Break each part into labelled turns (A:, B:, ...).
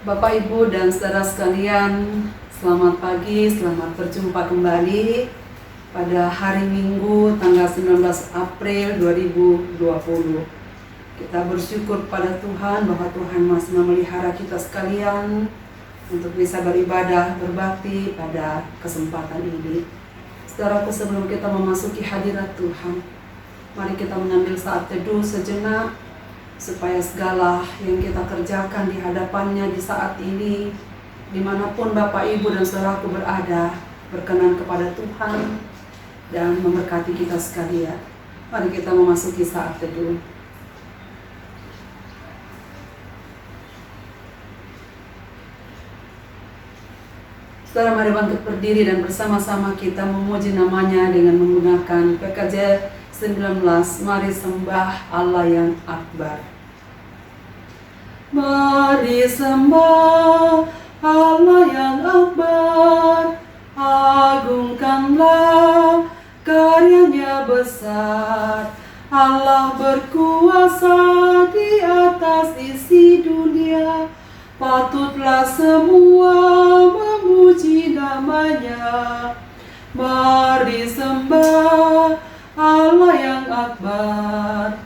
A: Bapak, Ibu, dan saudara sekalian, selamat pagi, selamat berjumpa kembali pada hari Minggu tanggal 19 April 2020. Kita bersyukur pada Tuhan bahwa Tuhan masih memelihara kita sekalian untuk bisa beribadah, berbakti pada kesempatan ini. Saudaraku, sebelum kita memasuki hadirat Tuhan, mari kita mengambil saat teduh sejenak, supaya segala yang kita kerjakan di hadapannya di saat ini, dimanapun Bapak, Ibu, dan saudaraku berada, berkenan kepada Tuhan dan memberkati kita sekalian. Mari kita memasuki saat teduh. Saudara, mari bangkit berdiri dan bersama-sama kita memuji namanya dengan menggunakan PKJ 19, mari sembah Allah yang akbar. Mari sembah Allah yang akbar, agungkanlah karyanya besar. Allah berkuasa di atas isi dunia, patutlah semua memuji namanya. Mari sembah Allah yang akbar,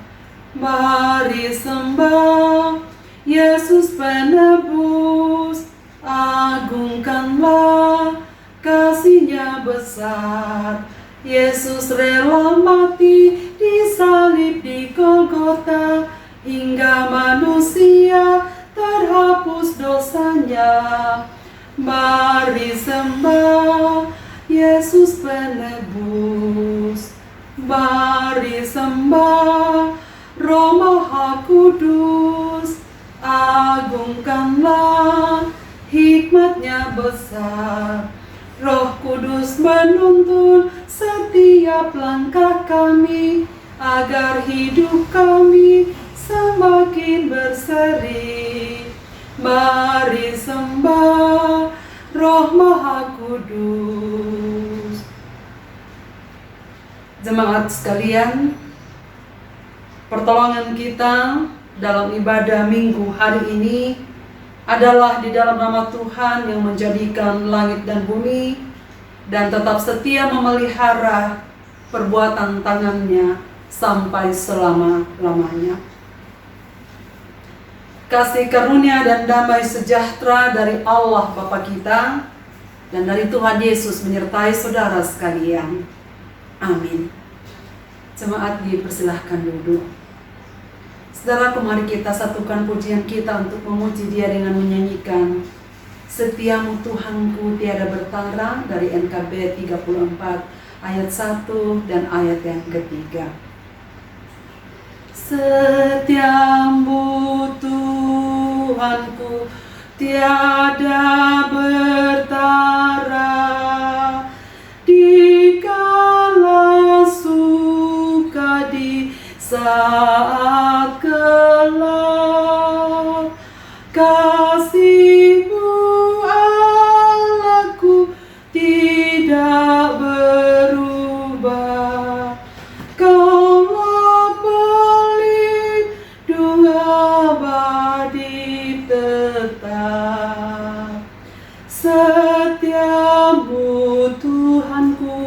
A: mari sembah Yesus penebus, agungkanlah kasih-Nya besar. Yesus rela mati disalib di Golgota, hingga manusia terhapus dosanya. Mari sembah Yesus penebus, mari sembah Roh Maha Kudus, agungkanlah hikmat-Nya besar. Roh Kudus menuntun setiap langkah kami, agar hidup kami semakin berseri. Mari sembah Roh Maha Kudus. Jemaat sekalian, pertolongan kita dalam ibadah Minggu hari ini adalah di dalam nama Tuhan yang menjadikan langit dan bumi dan tetap setia memelihara perbuatan tangannya sampai selama-lamanya. Kasih karunia dan damai sejahtera dari Allah Bapa kita dan dari Tuhan Yesus menyertai saudara sekalian. Amin. Jemaat dipersilahkan duduk. Saudara, mari kita satukan pujian kita untuk memuji Dia dengan menyanyikan Setiamu Tuhanku tiada bertara dari NKB 34 ayat 1 dan ayat yang ketiga. Setiamu Tuhanku tiada bertara, dikala suka di saat gelap. Kasih-Mu Allahku tidak berubah, Kaulah pelindung abadi tetap. Setiamu Tuhanku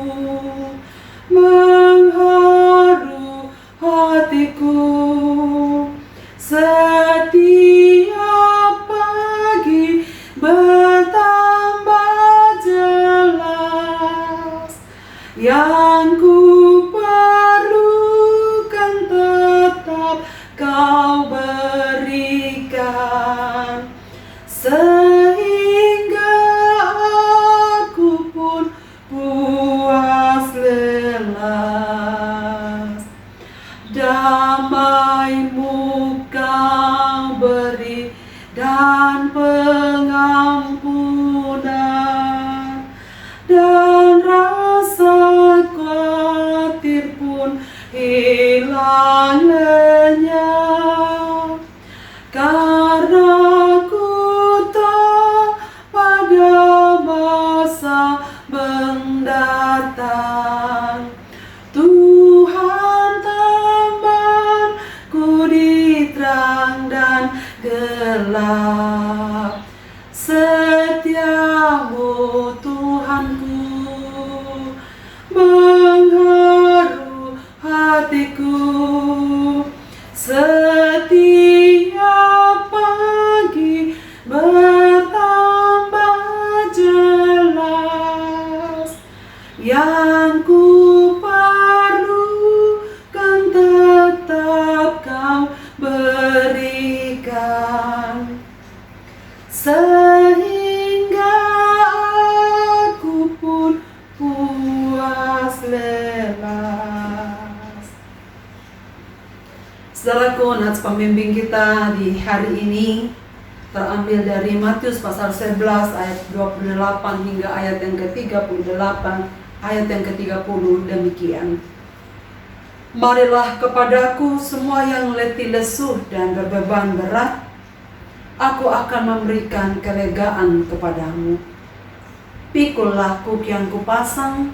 A: mengharu hatiku, setiap pagi bertambah jelas. Yang ku perlukan tetap Kau berikan, sehingga aku pun puas lelas. Damai-Mu Kau beri dan pengampunan, dan rasa khawatir pun hilang lenyap. Karena ku tahu pada masa mendatang Tuhan temanku di terang dan gelap. Setiap pagi bertambah jelas, yang ku perlukan tetap Kau berikan, sehingga aku pun puas lelas. Saudaraku, nats pembimbing kita di hari ini terambil dari Matius pasal 11 ayat 28 hingga ayat yang ke-38, ayat yang ke-30 demikian. Marilah kepadaku semua yang letih lesuh dan berbeban berat, aku akan memberikan kelegaan kepadamu. Pikullah kuk yang kupasang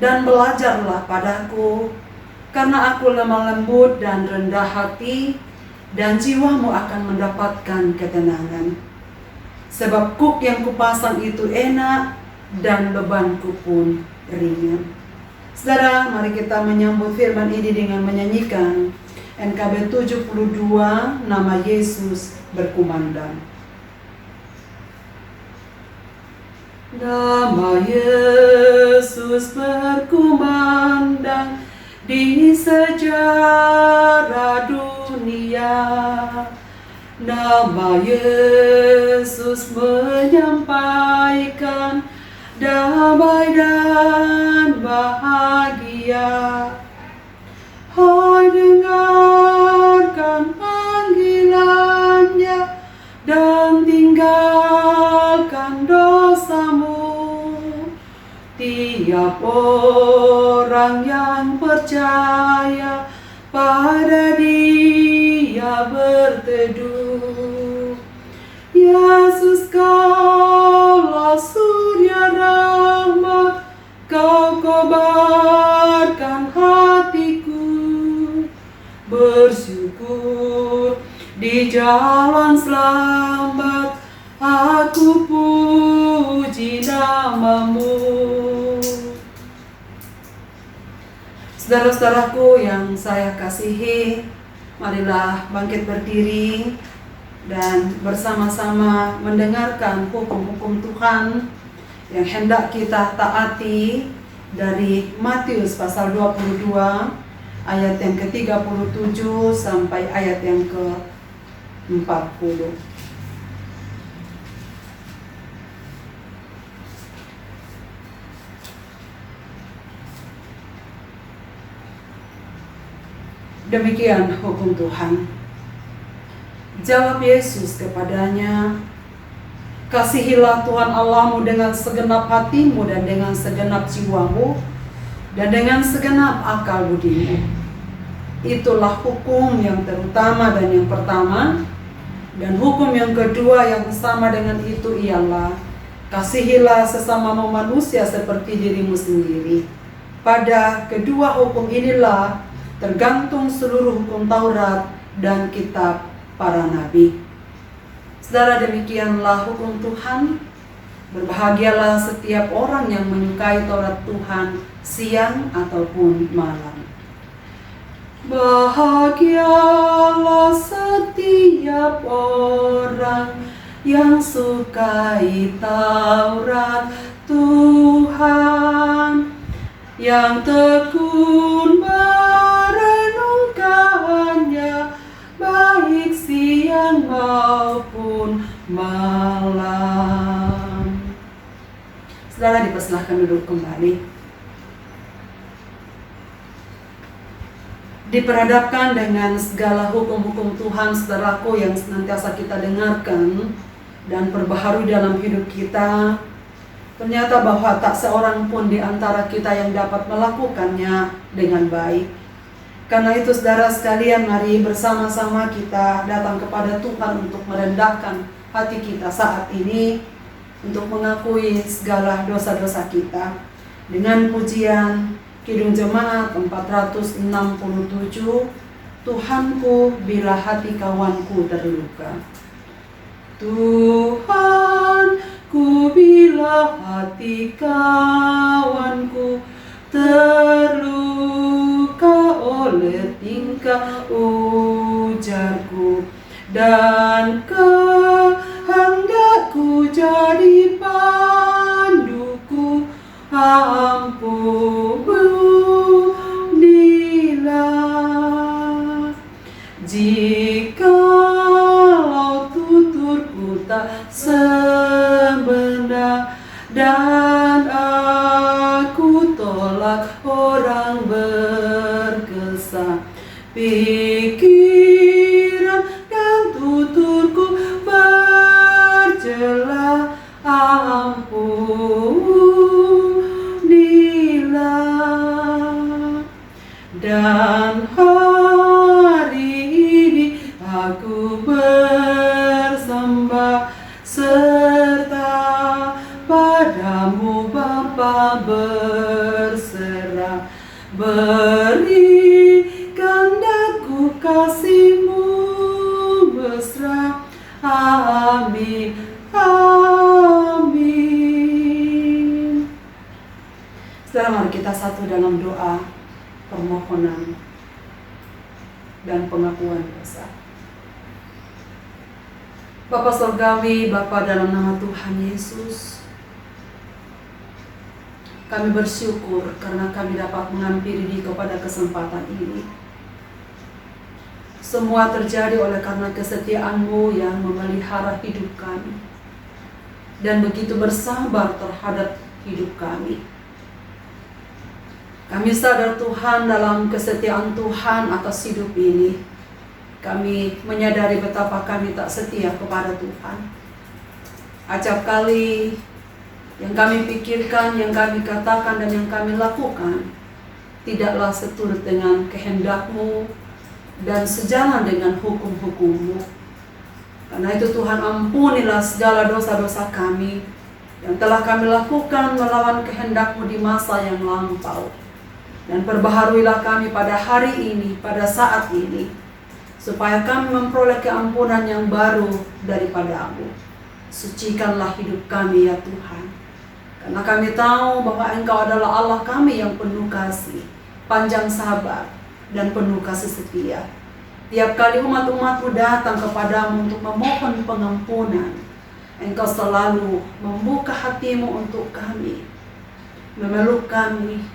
A: dan belajarlah padaku, karena aku lemah lembut dan rendah hati, dan jiwamu akan mendapatkan ketenangan. Sebab kuk yang kupasang itu enak dan bebanku pun ringan. Saudara, mari kita menyambut firman ini dengan menyanyikan NKB 72, nama Yesus berkumandang. Nama Yesus berkumandang di sejarah dunia. Nama Yesus menyampaikan damai dan bahagia. Hai, dengarkan panggilannya dan tinggalkan dosamu. Tiap orang yang percaya pada Dia berteduh. Yesus, Kaulah surya rahmat, Kau kobarkan hatiku. Bersyukur di jalan selamat, aku puji nama-Mu. Saudara-saudaraku yang saya kasihi, marilah bangkit berdiri dan bersama-sama mendengarkan hukum-hukum Tuhan yang hendak kita taati dari Matius pasal 22 ayat yang ke-37 sampai ayat yang ke-40. Demikian hukum Tuhan. Jawab Yesus kepadanya, kasihilah Tuhan Allahmu dengan segenap hatimu dan dengan segenap jiwamu dan dengan segenap akal budimu. Itulah hukum yang terutama dan yang pertama. Dan hukum yang kedua yang sama dengan itu ialah, kasihilah sesamamu manusia seperti dirimu sendiri. Pada kedua hukum inilah tergantung seluruh hukum Taurat dan kitab para nabi. Saudara, demikianlah hukum Tuhan. Berbahagialah setiap orang yang menyukai Taurat Tuhan siang ataupun malam. Bahagialah setiap orang yang sukai Taurat Tuhan, yang tekun merenungkannya baik siang maupun malam. Saudara, dipersilahkan duduk kembali. Diperhadapkan dengan segala hukum-hukum Tuhan, saudaraku, yang senantiasa kita dengarkan dan perbaharui dalam hidup kita, ternyata bahwa tak seorang pun di antara kita yang dapat melakukannya dengan baik. Karena itu, saudara sekalian, mari bersama-sama kita datang kepada Tuhan untuk merendahkan hati kita saat ini, untuk mengakui segala dosa-dosa kita. Dengan pujian Kidung Jemaat 467, Tuhanku bila hati kawanku terluka. Tuhanku bila hati kawanku terluka oleh tingkah ujianmu, dan kehendakku jadi panduku. Ampunilah jikalau tuturku tak sempurna dan aku tolak orang berkesan. Pikiran dan tuturku bercela, ampunilah. Dan hari ini aku bersembah serta padamu Bapa berserah. Berikan daku kasih-Mu mesra. Amin, amin. Sekarang mari kita satu dalam doa permohonan dan pengakuan dosa. Bapa Surgawi, Bapa dalam nama Tuhan Yesus, kami bersyukur karena kami dapat menghampiri Di kepada kesempatan ini. Semua terjadi oleh karena kesetiaan-Mu yang memelihara hidup kami dan begitu bersabar terhadap hidup kami. Kami sadar Tuhan dalam kesetiaan Tuhan atas hidup ini. Kami menyadari betapa kami tak setia kepada Tuhan. Acap kali yang kami pikirkan, yang kami katakan, dan yang kami lakukan tidaklah seturut dengan kehendak-Mu dan sejalan dengan hukum-hukum-Mu. Karena itu Tuhan, ampunilah segala dosa-dosa kami yang telah kami lakukan melawan kehendak-Mu di masa yang lampau. Dan perbaharuilah kami pada hari ini, pada saat ini, supaya kami memperoleh keampunan yang baru daripada-Mu. Sucikanlah hidup kami ya Tuhan. Karena kami tahu bahwa Engkau adalah Allah kami yang penuh kasih, panjang sabar, dan penuh kasih setia. Tiap kali umat-umat-Mu datang kepadamu untuk memohon pengampunan, Engkau selalu membuka hati-Mu untuk kami, memeluk kami,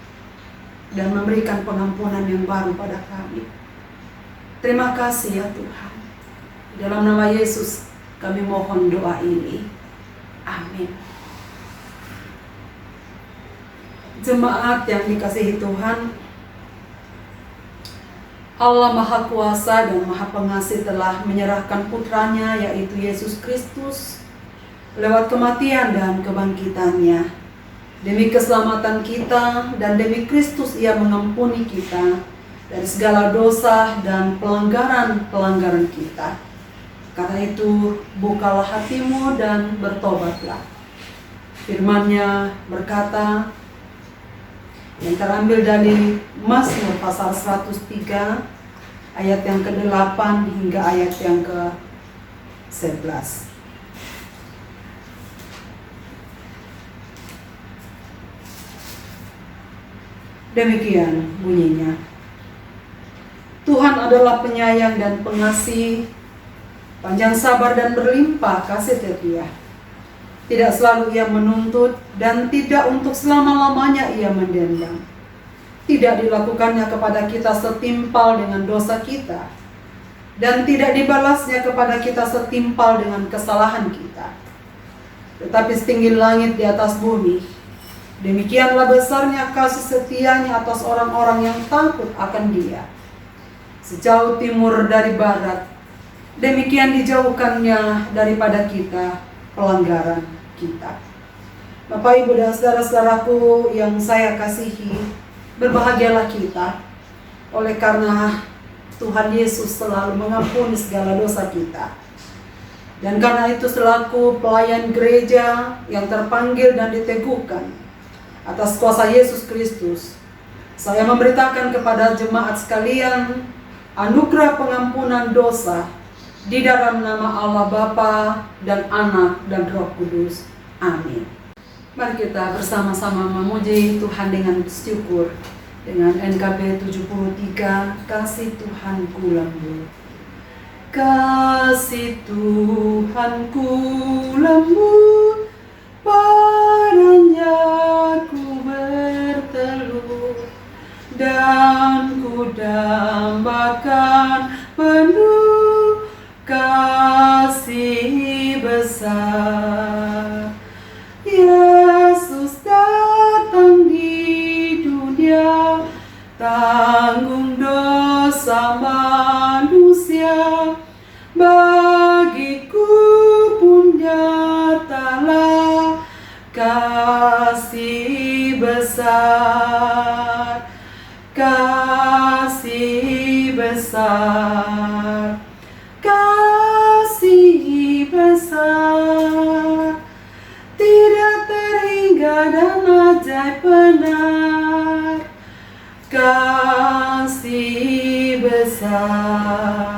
A: dan memberikan pengampunan yang baru pada kami. Terima kasih ya Tuhan. Dalam nama Yesus kami mohon doa ini. Amin. Jemaat yang dikasihi Tuhan, Allah Maha Kuasa dan Maha Pengasih telah menyerahkan putranya yaitu Yesus Kristus lewat kematian dan kebangkitannya. Demi keselamatan kita dan demi Kristus Ia mengampuni kita dari segala dosa dan pelanggaran-pelanggaran kita. Karena itu bukalah hatimu dan bertobatlah. Firman-Nya berkata, yang terambil dari Mazmur pasal 103 ayat yang ke-8 hingga ayat yang ke-11. Demikian bunyinya. Tuhan adalah penyayang dan pengasih, panjang sabar dan berlimpah kasih setia. Tidak selalu Ia menuntut dan tidak untuk selama-lamanya Ia mendendam. Tidak dilakukannya kepada kita setimpal dengan dosa kita, dan tidak dibalasnya kepada kita setimpal dengan kesalahan kita. Tetapi setinggi langit di atas bumi, demikianlah besarnya kasih setianya atas orang-orang yang takut akan Dia. Sejauh timur dari barat, demikian dijauhkannya daripada kita pelanggaran kita. Bapak, Ibu, dan saudara-saudaraku yang saya kasihi, berbahagialah kita oleh karena Tuhan Yesus selalu mengampuni segala dosa kita. Dan karena itu selaku pelayan gereja yang terpanggil dan diteguhkan atas kuasa Yesus Kristus, saya memberitakan kepada jemaat sekalian anugerah pengampunan dosa di dalam nama Allah Bapa dan Anak dan Roh Kudus. Amin. Mari kita bersama-sama memuji Tuhan dengan syukur dengan NKB 73, Kasih Tuhanku Lembut. Kasih Tuhanku lembut, padanya ku berteduh, dan ku dambakan penuh kasih besar. Yesus datang di dunia, tanggung dosa manusia. Bagiku pun nyatalah kasih besar, kasih besar, kasih besar, tidak terhingga dan ajaib benar, kasih besar.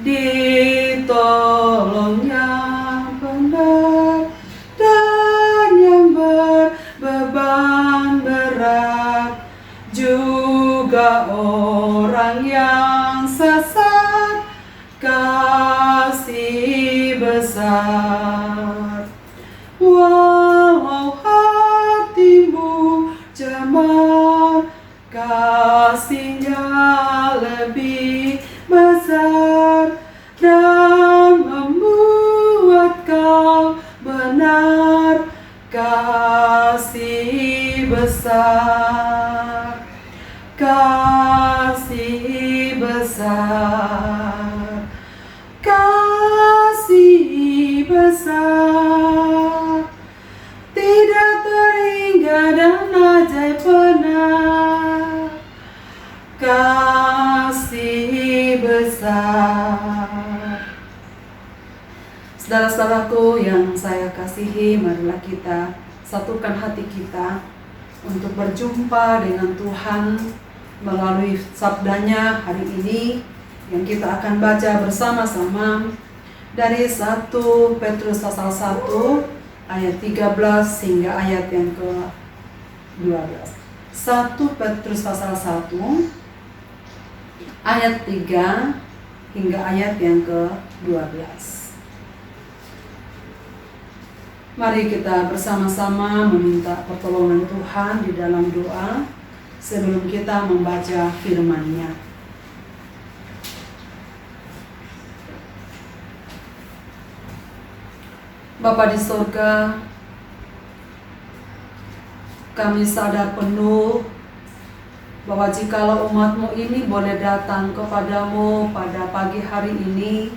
A: Ditolong yang benar dan yang berbeban berat, juga orang yang sesat, kasih besar. Walau hatimu cemar, kasihnya lebih besar dan membuat kau benar, kasih besar, kasih besar, kasih besar, tidak terhingga dan ajaib benar, kasih besar. Saudara-saudaraku yang saya kasihi, marilah kita satukan hati kita untuk berjumpa dengan Tuhan melalui sabdanya hari ini yang kita akan baca bersama-sama dari 1 Petrus pasal 1 ayat 13 hingga ayat yang ke-12. 1 Petrus pasal 1 ayat 3 hingga ayat yang ke-12. Mari kita bersama-sama meminta pertolongan Tuhan di dalam doa sebelum kita membaca firman-Nya. Bapa di surga, kami sadar penuh bahwa jikalau umat-Mu ini boleh datang kepadamu pada pagi hari ini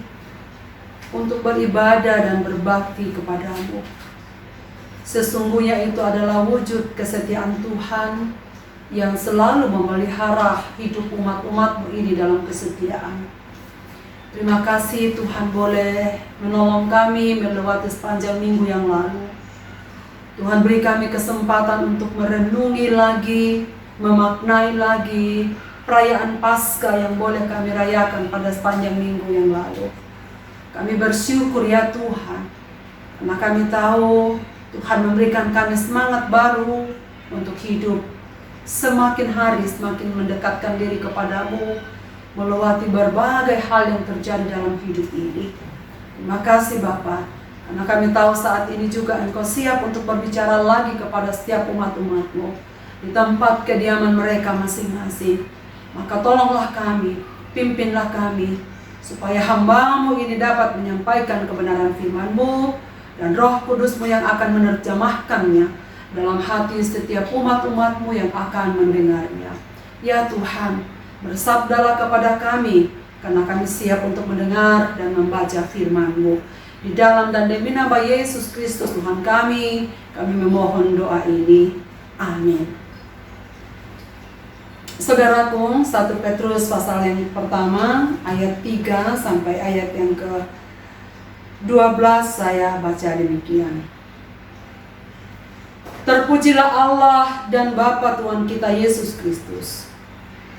A: untuk beribadah dan berbakti kepadamu, sesungguhnya itu adalah wujud kesetiaan Tuhan yang selalu memelihara hidup umat-umat-Mu ini dalam kesetiaan. Terima kasih Tuhan boleh menolong kami melewati sepanjang minggu yang lalu. Tuhan beri kami kesempatan untuk merenungi lagi, memaknai lagi perayaan Paskah yang boleh kami rayakan pada sepanjang minggu yang lalu. Kami bersyukur ya Tuhan, karena kami tahu Tuhan memberikan kami semangat baru untuk hidup semakin hari semakin mendekatkan diri kepadamu, melewati berbagai hal yang terjadi dalam hidup ini. Terima kasih Bapa, karena kami tahu saat ini juga Engkau siap untuk berbicara lagi kepada setiap umat-umat-Mu di tempat kediaman mereka masing-masing. Maka tolonglah kami, pimpinlah kami, supaya hamba-Mu ini dapat menyampaikan kebenaran firman-Mu dan Roh Kudus-Mu yang akan menerjemahkannya dalam hati setiap umat-umat-Mu yang akan mendengarnya. Ya Tuhan, bersabdalah kepada kami, karena kami siap untuk mendengar dan membaca firman-Mu. Di dalam dan demi nama Yesus Kristus Tuhan kami memohon doa ini. Amin. Saudaraku, 1 Petrus pasal yang pertama ayat 3 sampai ayat yang ke-12 saya baca demikian. Terpujilah Allah dan Bapa Tuhan kita Yesus Kristus,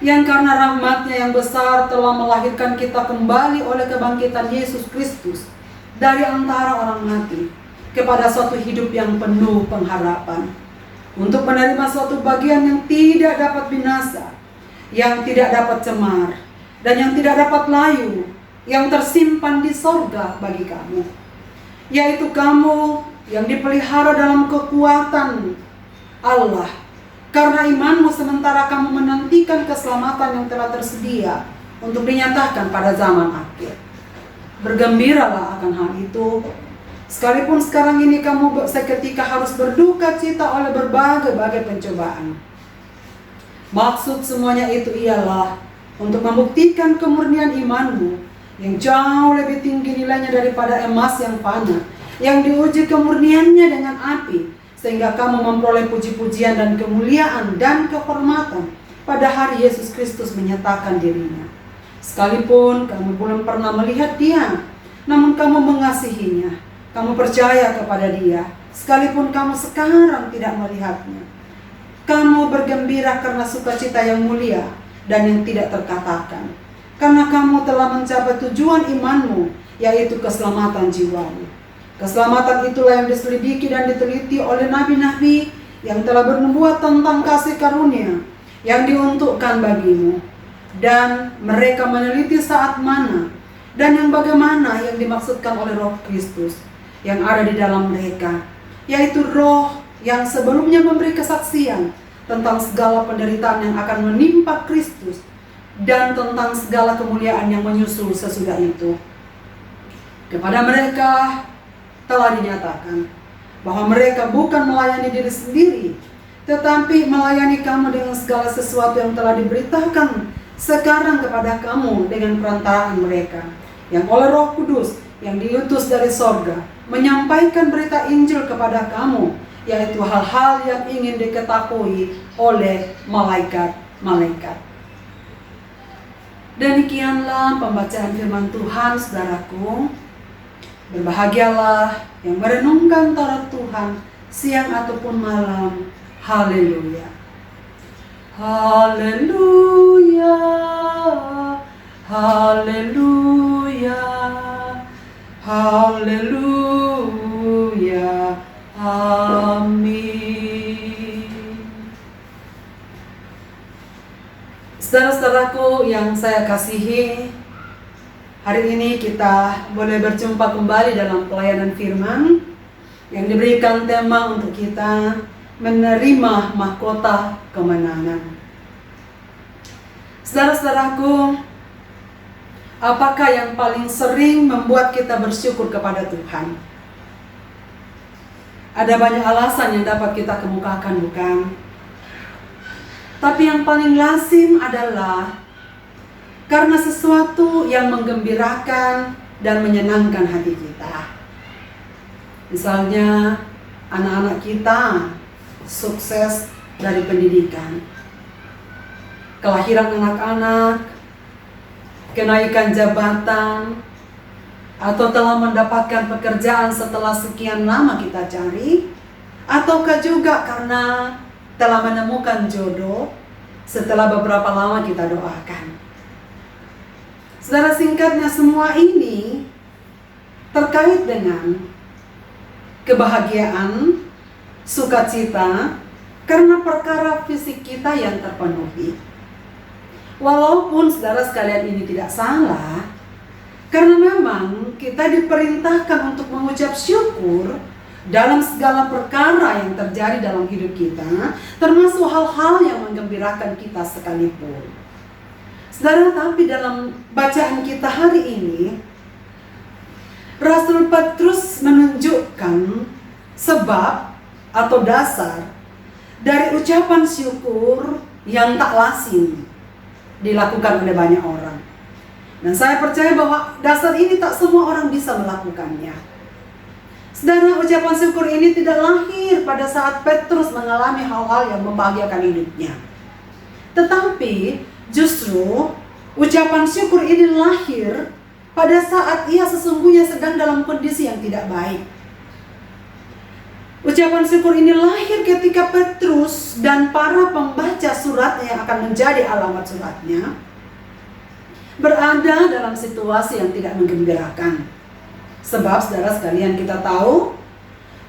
A: yang karena rahmat-Nya yang besar telah melahirkan kita kembali oleh kebangkitan Yesus Kristus dari antara orang mati kepada suatu hidup yang penuh pengharapan, untuk menerima suatu bagian yang tidak dapat binasa, yang tidak dapat cemar, dan yang tidak dapat layu, yang tersimpan di sorga bagi kamu, yaitu kamu yang dipelihara dalam kekuatan Allah karena imanmu, sementara kamu menantikan keselamatan yang telah tersedia untuk dinyatakan pada zaman akhir. Bergembiralah akan hal itu, sekalipun sekarang ini kamu seketika harus berduka cita oleh berbagai-bagai pencobaan. Maksud semuanya itu ialah untuk membuktikan kemurnian imanmu yang jauh lebih tinggi nilainya daripada emas yang fana, yang diuji kemurniannya dengan api, sehingga kamu memperoleh puji-pujian dan kemuliaan dan kehormatan pada hari Yesus Kristus menyatakan dirinya. Sekalipun kamu belum pernah melihat Dia, namun kamu mengasihinya, kamu percaya kepada Dia, sekalipun kamu sekarang tidak melihatnya. Kamu bergembira karena sukacita yang mulia dan yang tidak terkatakan, karena kamu telah mencapai tujuan imanmu, yaitu keselamatan jiwamu. Keselamatan itulah yang diselidiki dan diteliti oleh nabi-nabi yang telah bernubuat tentang kasih karunia yang diuntukkan bagimu. Dan mereka meneliti saat mana dan yang bagaimana yang dimaksudkan oleh Roh Kristus yang ada di dalam mereka, yaitu Roh yang sebelumnya memberi kesaksian tentang segala penderitaan yang akan menimpa Kristus dan tentang segala kemuliaan yang menyusul sesudah itu. Kepada mereka telah dinyatakan bahwa mereka bukan melayani diri sendiri, tetapi melayani kamu dengan segala sesuatu yang telah diberitakan sekarang kepada kamu dengan perantaraan mereka, yang oleh Roh Kudus yang diutus dari sorga menyampaikan berita Injil kepada kamu, yaitu hal-hal yang ingin diketahui oleh malaikat-malaikat. Demikianlah pembacaan firman Tuhan, saudaraku. Berbahagialah yang merenungkan Taurat Tuhan siang ataupun malam. Haleluya. Haleluya. Haleluya. Haleluya. Amin. Saudara-saudaraku yang saya kasihi, hari ini kita boleh berjumpa kembali dalam pelayanan firman yang diberikan tema untuk kita menerima mahkota kemenangan. Saudara-saudaraku, apakah yang paling sering membuat kita bersyukur kepada Tuhan? Ada banyak alasan yang dapat kita kemukakan, bukan? Tapi yang paling lazim adalah karena sesuatu yang menggembirakan dan menyenangkan hati kita. Misalnya, anak-anak kita sukses dari pendidikan, kelahiran anak-anak, kenaikan jabatan, atau telah mendapatkan pekerjaan setelah sekian lama kita cari, ataukah juga karena telah menemukan jodoh setelah beberapa lama kita doakan. Secara singkatnya, semua ini terkait dengan kebahagiaan, sukacita karena perkara fisik kita yang terpenuhi. Walaupun saudara sekalian ini tidak salah, karena memang kita diperintahkan untuk mengucap syukur dalam segala perkara yang terjadi dalam hidup kita, termasuk hal-hal yang menggembirakan kita sekalipun. Saudara, tapi dalam bacaan kita hari ini, Rasul Petrus menunjukkan sebab atau dasar dari ucapan syukur yang tak lazim dilakukan oleh banyak orang. Dan saya percaya bahwa dasar ini tak semua orang bisa melakukannya. Saudara, ucapan syukur ini tidak lahir pada saat Petrus mengalami hal-hal yang membahagiakan hidupnya. Tetapi justru ucapan syukur ini lahir pada saat ia sesungguhnya sedang dalam kondisi yang tidak baik. Ucapan syukur ini lahir ketika Petrus dan para pembaca suratnya yang akan menjadi alamat suratnya berada dalam situasi yang tidak menggembirakan. Sebab saudara sekalian, kita tahu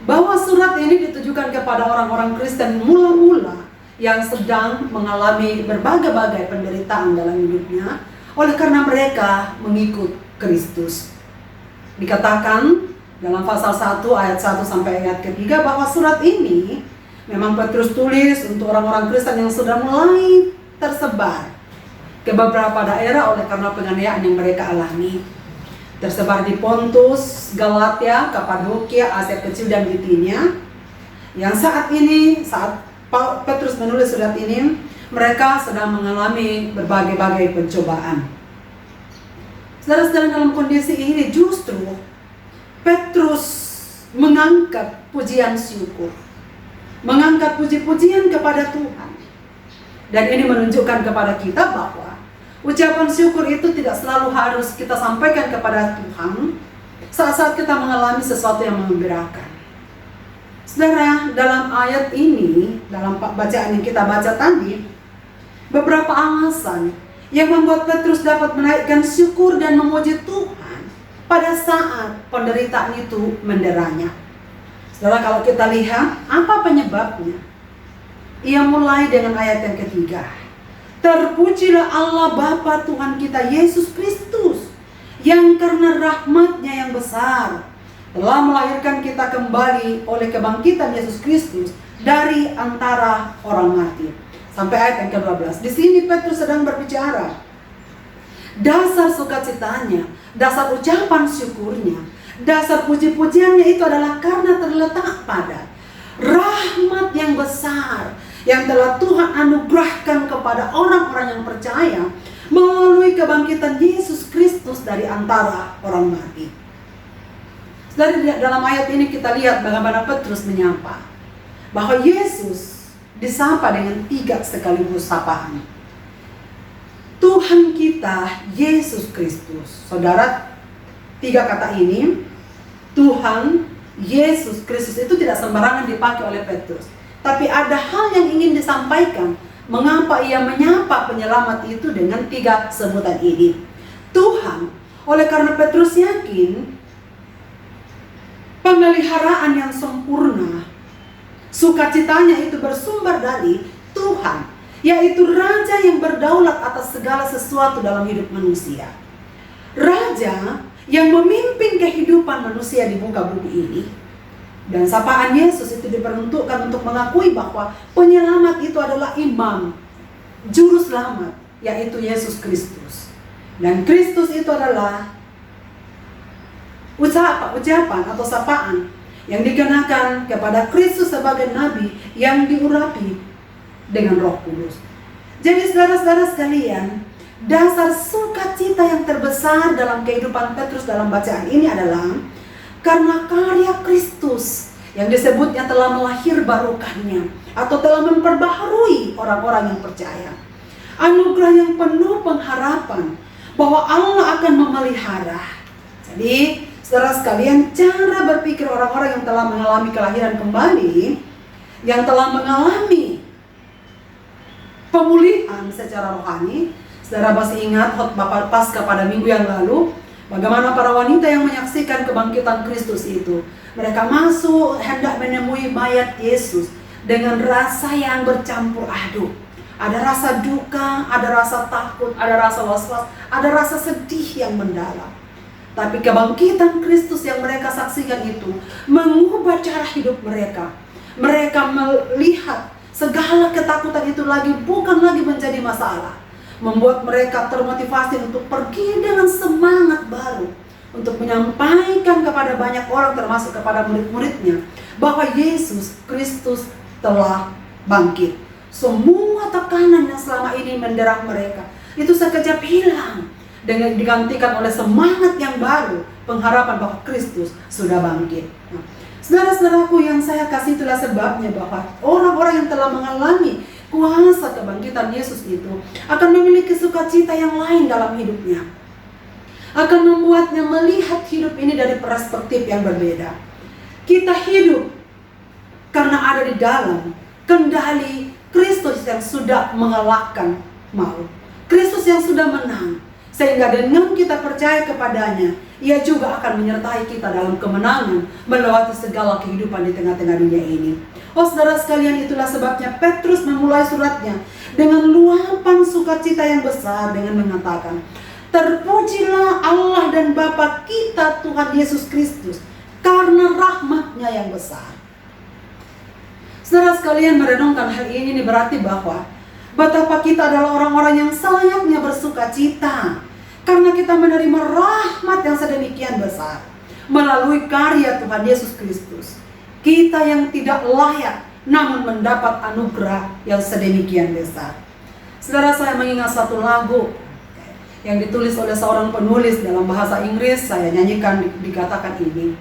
A: bahwa surat ini ditujukan kepada orang-orang Kristen mula-mula yang sedang mengalami berbagai-bagai penderitaan dalam hidupnya oleh karena mereka mengikut Kristus. Dikatakan dalam pasal 1 ayat 1 sampai ayat ketiga bahwa surat ini memang Petrus tulis untuk orang-orang Kristen yang sudah mulai tersebar ke beberapa daerah oleh karena penganiayaan yang mereka alami. Tersebar di Pontus, Galatia, Kapadokia, Asia Kecil dan Bitinia. Yang saat Petrus menulis surat ini, mereka sedang mengalami berbagai-bagai pencobaan. Saudara-saudara, dalam kondisi ini justru Petrus mengangkat pujian syukur, mengangkat puji-pujian kepada Tuhan. Dan ini menunjukkan kepada kita bahwa ucapan syukur itu tidak selalu harus kita sampaikan kepada Tuhan saat-saat kita mengalami sesuatu yang menggembirakan. Saudara, dalam ayat ini, dalam bacaan yang kita baca tadi, beberapa alasan yang membuat Petrus dapat menaikkan syukur dan memuji Tuhan pada saat penderitaan itu menderanya. Saudara, kalau kita lihat apa penyebabnya, ia mulai dengan ayat yang ketiga. Terpujilah Allah Bapa Tuhan kita Yesus Kristus, yang karena rahmat-Nya yang besar telah melahirkan kita kembali oleh kebangkitan Yesus Kristus dari antara orang mati. Sampai ayat yang ke-12. Di sini Petrus sedang berbicara. Dasar sukacitanya, dasar ucapan syukurnya, dasar puji-pujiannya itu adalah karena terletak pada rahmat yang besar yang telah Tuhan anugerahkan kepada orang-orang yang percaya melalui kebangkitan Yesus Kristus dari antara orang mati. Dari dalam ayat ini kita lihat bagaimana Petrus menyapa bahwa Yesus disapa dengan 3 sekaligus sapaan. Tuhan kita Yesus Kristus. Saudara, 3 kata ini, Tuhan Yesus Kristus, itu tidak sembarangan dipakai oleh Petrus. Tapi ada hal yang ingin disampaikan. Mengapa ia menyapa penyelamat itu dengan 3 sebutan ini? Tuhan, oleh karena Petrus yakin pemeliharaan yang sempurna, sukacitanya itu bersumber dari Tuhan, yaitu Raja yang berdaulat atas segala sesuatu dalam hidup manusia. Raja yang memimpin kehidupan manusia di muka bumi ini. Dan sapaan Yesus itu diperuntukkan untuk mengakui bahwa penyelamat itu adalah imam, juru selamat, yaitu Yesus Kristus. Dan Kristus itu adalah ucapan atau sapaan yang dikenakan kepada Kristus sebagai nabi yang diurapi dengan Roh Kudus. Jadi saudara-saudara sekalian, dasar sukacita yang terbesar dalam kehidupan Petrus dalam bacaan ini adalah karena karya Kristus yang disebutnya telah melahirbarukannya atau telah memperbaharui orang-orang yang percaya. Anugerah yang penuh pengharapan bahwa Allah akan memelihara. Jadi saudara sekalian, cara berpikir orang-orang yang telah mengalami kelahiran kembali, yang telah mengalami pemulihan secara rohani. Saudara masih ingat khotbah Paskah pada minggu yang lalu, bagaimana para wanita yang menyaksikan kebangkitan Kristus itu, mereka masuk hendak menemui mayat Yesus dengan rasa yang bercampur aduk. Ada rasa duka, ada rasa takut, ada rasa was-was, ada rasa sedih yang mendalam. Tapi kebangkitan Kristus yang mereka saksikan itu mengubah cara hidup mereka. Mereka melihat segala ketakutan itu bukan lagi menjadi masalah. Membuat mereka termotivasi untuk pergi dengan semangat baru, untuk menyampaikan kepada banyak orang, termasuk kepada murid-muridnya, bahwa Yesus Kristus telah bangkit. Semua tekanan yang selama ini mendera mereka itu sekejap hilang, dengan digantikan oleh semangat yang baru, pengharapan bahwa Kristus sudah bangkit. Nah, saudara-saudaraku yang saya kasih, itulah sebabnya bahwa orang-orang yang telah mengalami kuasa kebangkitan Yesus itu akan memiliki sukacita yang lain dalam hidupnya, akan membuatnya melihat hidup ini dari perspektif yang berbeda. Kita hidup karena ada di dalam kendali Kristus yang sudah mengalahkan maut, Kristus yang sudah menang. Sehingga dengan kita percaya kepadanya, Ia juga akan menyertai kita dalam kemenangan melewati segala kehidupan di tengah-tengah dunia ini. Oh saudara sekalian, itulah sebabnya Petrus memulai suratnya dengan luapan sukacita yang besar dengan mengatakan, terpujilah Allah dan Bapa kita Tuhan Yesus Kristus, karena rahmat-Nya yang besar. Saudara sekalian, merenungkan hal ini berarti bahwa betapa kita adalah orang-orang yang selayaknya bersuka cita karena kita menerima rahmat yang sedemikian besar melalui karya Tuhan Yesus Kristus. Kita yang tidak layak namun mendapat anugerah yang sedemikian besar. Saudara, saya mengingat satu lagu yang ditulis oleh seorang penulis dalam bahasa Inggris. Saya nyanyikan, dikatakan ini.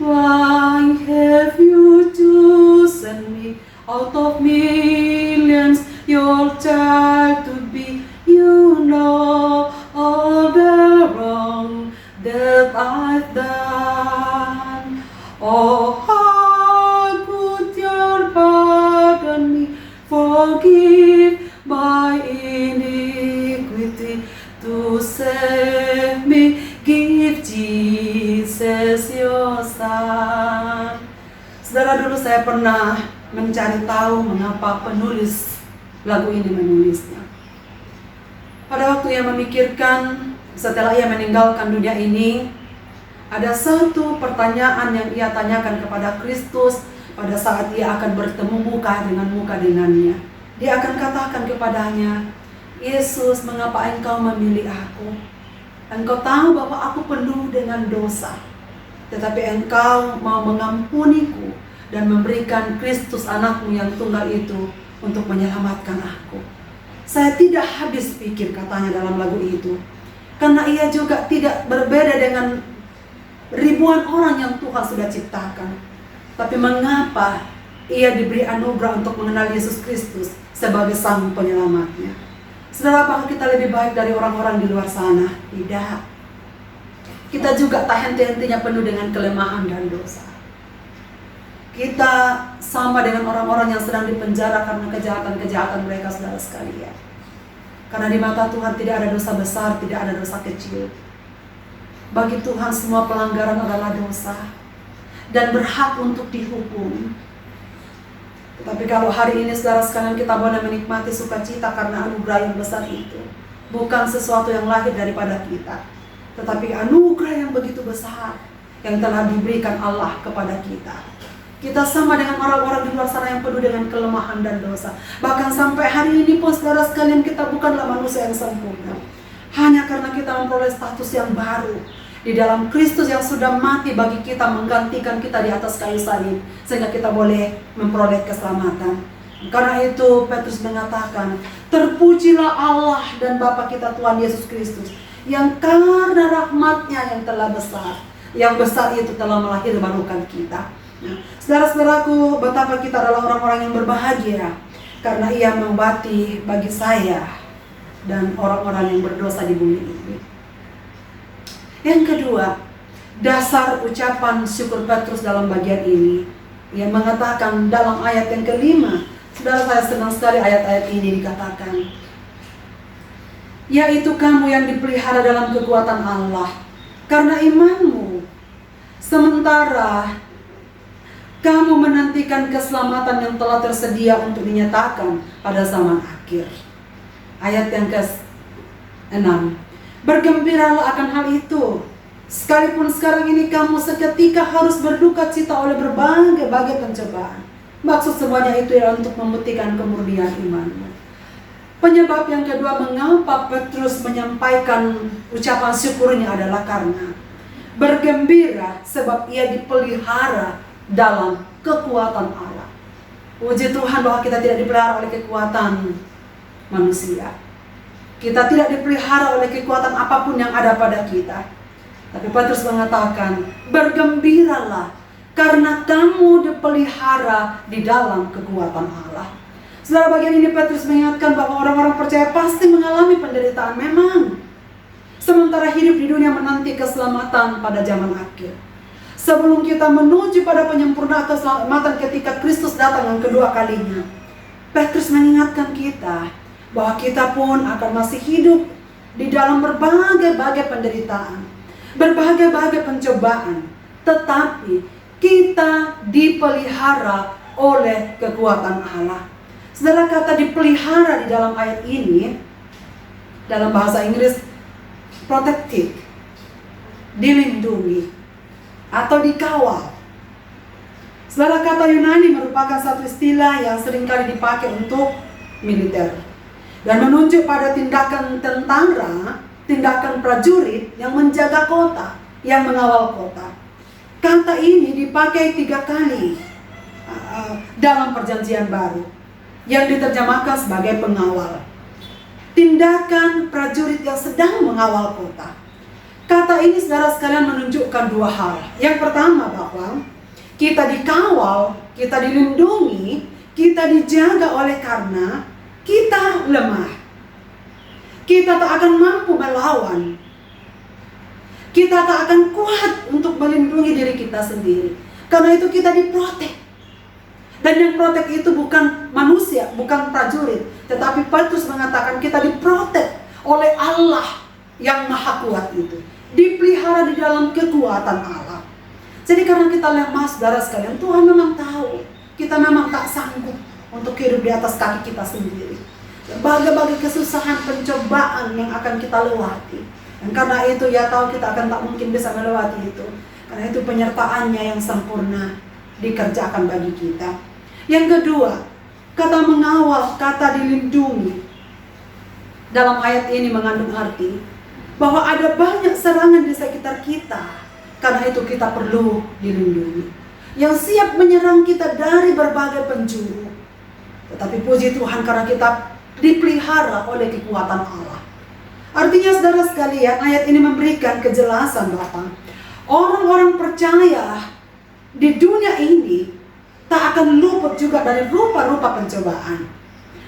A: Why have you chosen me out of millions, your child to be? You know all the wrong that I've done. Oh, how could your pardon me, forgive my iniquity, to save me, give Jesus your son. Saudara, dulu saya pernah mencari tahu mengapa penulis lagu ini menulisnya. Pada waktu ia memikirkan setelah ia meninggalkan dunia ini, ada satu pertanyaan yang ia tanyakan kepada Kristus pada saat ia akan bertemu muka dengannya. Dia akan katakan kepadanya, Yesus, mengapa engkau memilih aku? Engkau tahu bahwa aku penuh dengan dosa, tetapi engkau mau mengampuniku dan memberikan Kristus anakmu yang tunggal itu untuk menyelamatkan aku. Saya tidak habis pikir, katanya dalam lagu itu, karena ia juga tidak berbeda dengan ribuan orang yang Tuhan sudah ciptakan. Tapi mengapa ia diberi anugerah untuk mengenal Yesus Kristus sebagai sang penyelamatnya? Saudara, apakah kita lebih baik dari orang-orang di luar sana? Tidak. Kita juga tak henti-hentinya penuh dengan kelemahan dan dosa. Kita sama dengan orang-orang yang sedang dipenjara karena kejahatan-kejahatan mereka, saudara sekalian. Karena di mata Tuhan tidak ada dosa besar, tidak ada dosa kecil. Bagi Tuhan semua pelanggaran adalah dosa dan berhak untuk dihukum. Tetapi kalau hari ini saudara sekalian kita boleh menikmati sukacita karena anugerah yang besar itu, bukan sesuatu yang lahir daripada kita, tetapi anugerah yang begitu besar yang telah diberikan Allah kepada kita. Kita sama dengan orang-orang di luar sana yang penuh dengan kelemahan dan dosa. Bahkan sampai hari ini pun saudara sekalian, kita bukanlah manusia yang sempurna. Hanya karena kita memperoleh status yang baru di dalam Kristus yang sudah mati bagi kita, menggantikan kita di atas kayu salib, sehingga kita boleh memperoleh keselamatan. Karena itu Petrus mengatakan, terpujilah Allah dan Bapa kita Tuhan Yesus Kristus, yang karena rahmat-Nya yang telah besar, yang besar itu telah melahirkan kita. Nah, saudara-saudaraku, betapa kita adalah orang-orang yang berbahagia karena ia mengobati bagi saya dan orang-orang yang berdosa di bumi ini. Yang kedua, dasar ucapan syukur Petrus dalam bagian ini, ia mengatakan dalam ayat yang kelima. Saudara, saya senang sekali ayat-ayat ini dikatakan, yaitu kamu yang dipelihara dalam kekuatan Allah karena imanmu, sementara kamu menantikan keselamatan yang telah tersedia untuk dinyatakan pada zaman akhir. Ayat yang ke-6. Bergembiralah akan hal itu, sekalipun sekarang ini kamu seketika harus berduka cita oleh berbagai pencobaan. Maksud semuanya itu adalah untuk membuktikan kemurnian imanmu. Penyebab yang kedua mengapa Petrus menyampaikan ucapan syukurnya adalah karena bergembira sebab ia dipelihara dalam kekuatan Allah. Puji Tuhan bahwa kita tidak dipelihara oleh kekuatan manusia. Kita tidak dipelihara oleh kekuatan apapun yang ada pada kita. Tapi Petrus mengatakan, bergembiralah karena kamu dipelihara di dalam kekuatan Allah. Saudara, bagian ini Petrus mengingatkan bahwa orang-orang percaya pasti mengalami penderitaan memang, sementara hidup di dunia menanti keselamatan pada zaman akhir. Sebelum kita menuju pada penyempurnaan keselamatan ketika Kristus datang yang kedua kalinya, Petrus mengingatkan kita bahwa kita pun akan masih hidup di dalam berbagai-bagai penderitaan, berbagai-bagai pencobaan, tetapi kita dipelihara oleh kekuatan Allah. Saudara, kata dipelihara di dalam ayat ini dalam bahasa Inggris protected, dilindungi, atau dikawal. Saudara, kata Yunani merupakan satu istilah yang seringkali dipakai untuk militer dan menunjuk pada tindakan tentara, tindakan prajurit yang menjaga kota, yang mengawal kota. Kata ini dipakai 3 kali dalam Perjanjian Baru yang diterjemahkan sebagai pengawal. Tindakan prajurit yang sedang mengawal kota. Kata ini, saudara sekalian, menunjukkan 2 hal. Yang pertama, bahwa kita dikawal, kita dilindungi, kita dijaga oleh karena kita lemah. Kita tak akan mampu melawan. Kita tak akan kuat untuk melindungi diri kita sendiri. Karena itu kita diprotek. Dan yang protek itu bukan manusia, bukan prajurit, tetapi Petrus mengatakan kita diprotek oleh Allah yang maha kuat itu. Dipelihara di dalam kekuatan Allah. Jadi karena kita lemah, saudara sekalian, Tuhan memang tahu kita memang tak sanggup untuk hidup di atas kaki kita sendiri. Berbagai kesusahan, pencobaan yang akan kita lewati. Dan karena itu ya tahu kita akan tak mungkin bisa melewati itu. Karena itu penyertaannya yang sempurna dikerjakan bagi kita. Yang kedua, kata mengawal, kata dilindungi dalam ayat ini mengandung arti bahwa ada banyak serangan di sekitar kita. Karena itu kita perlu dilindungi, yang siap menyerang kita dari berbagai penjuru. Tetapi puji Tuhan karena kita dipelihara oleh kekuatan Allah. Artinya, saudara sekalian, ayat ini memberikan kejelasan bahwa orang-orang percaya di dunia ini tak akan luput juga dari rupa-rupa pencobaan,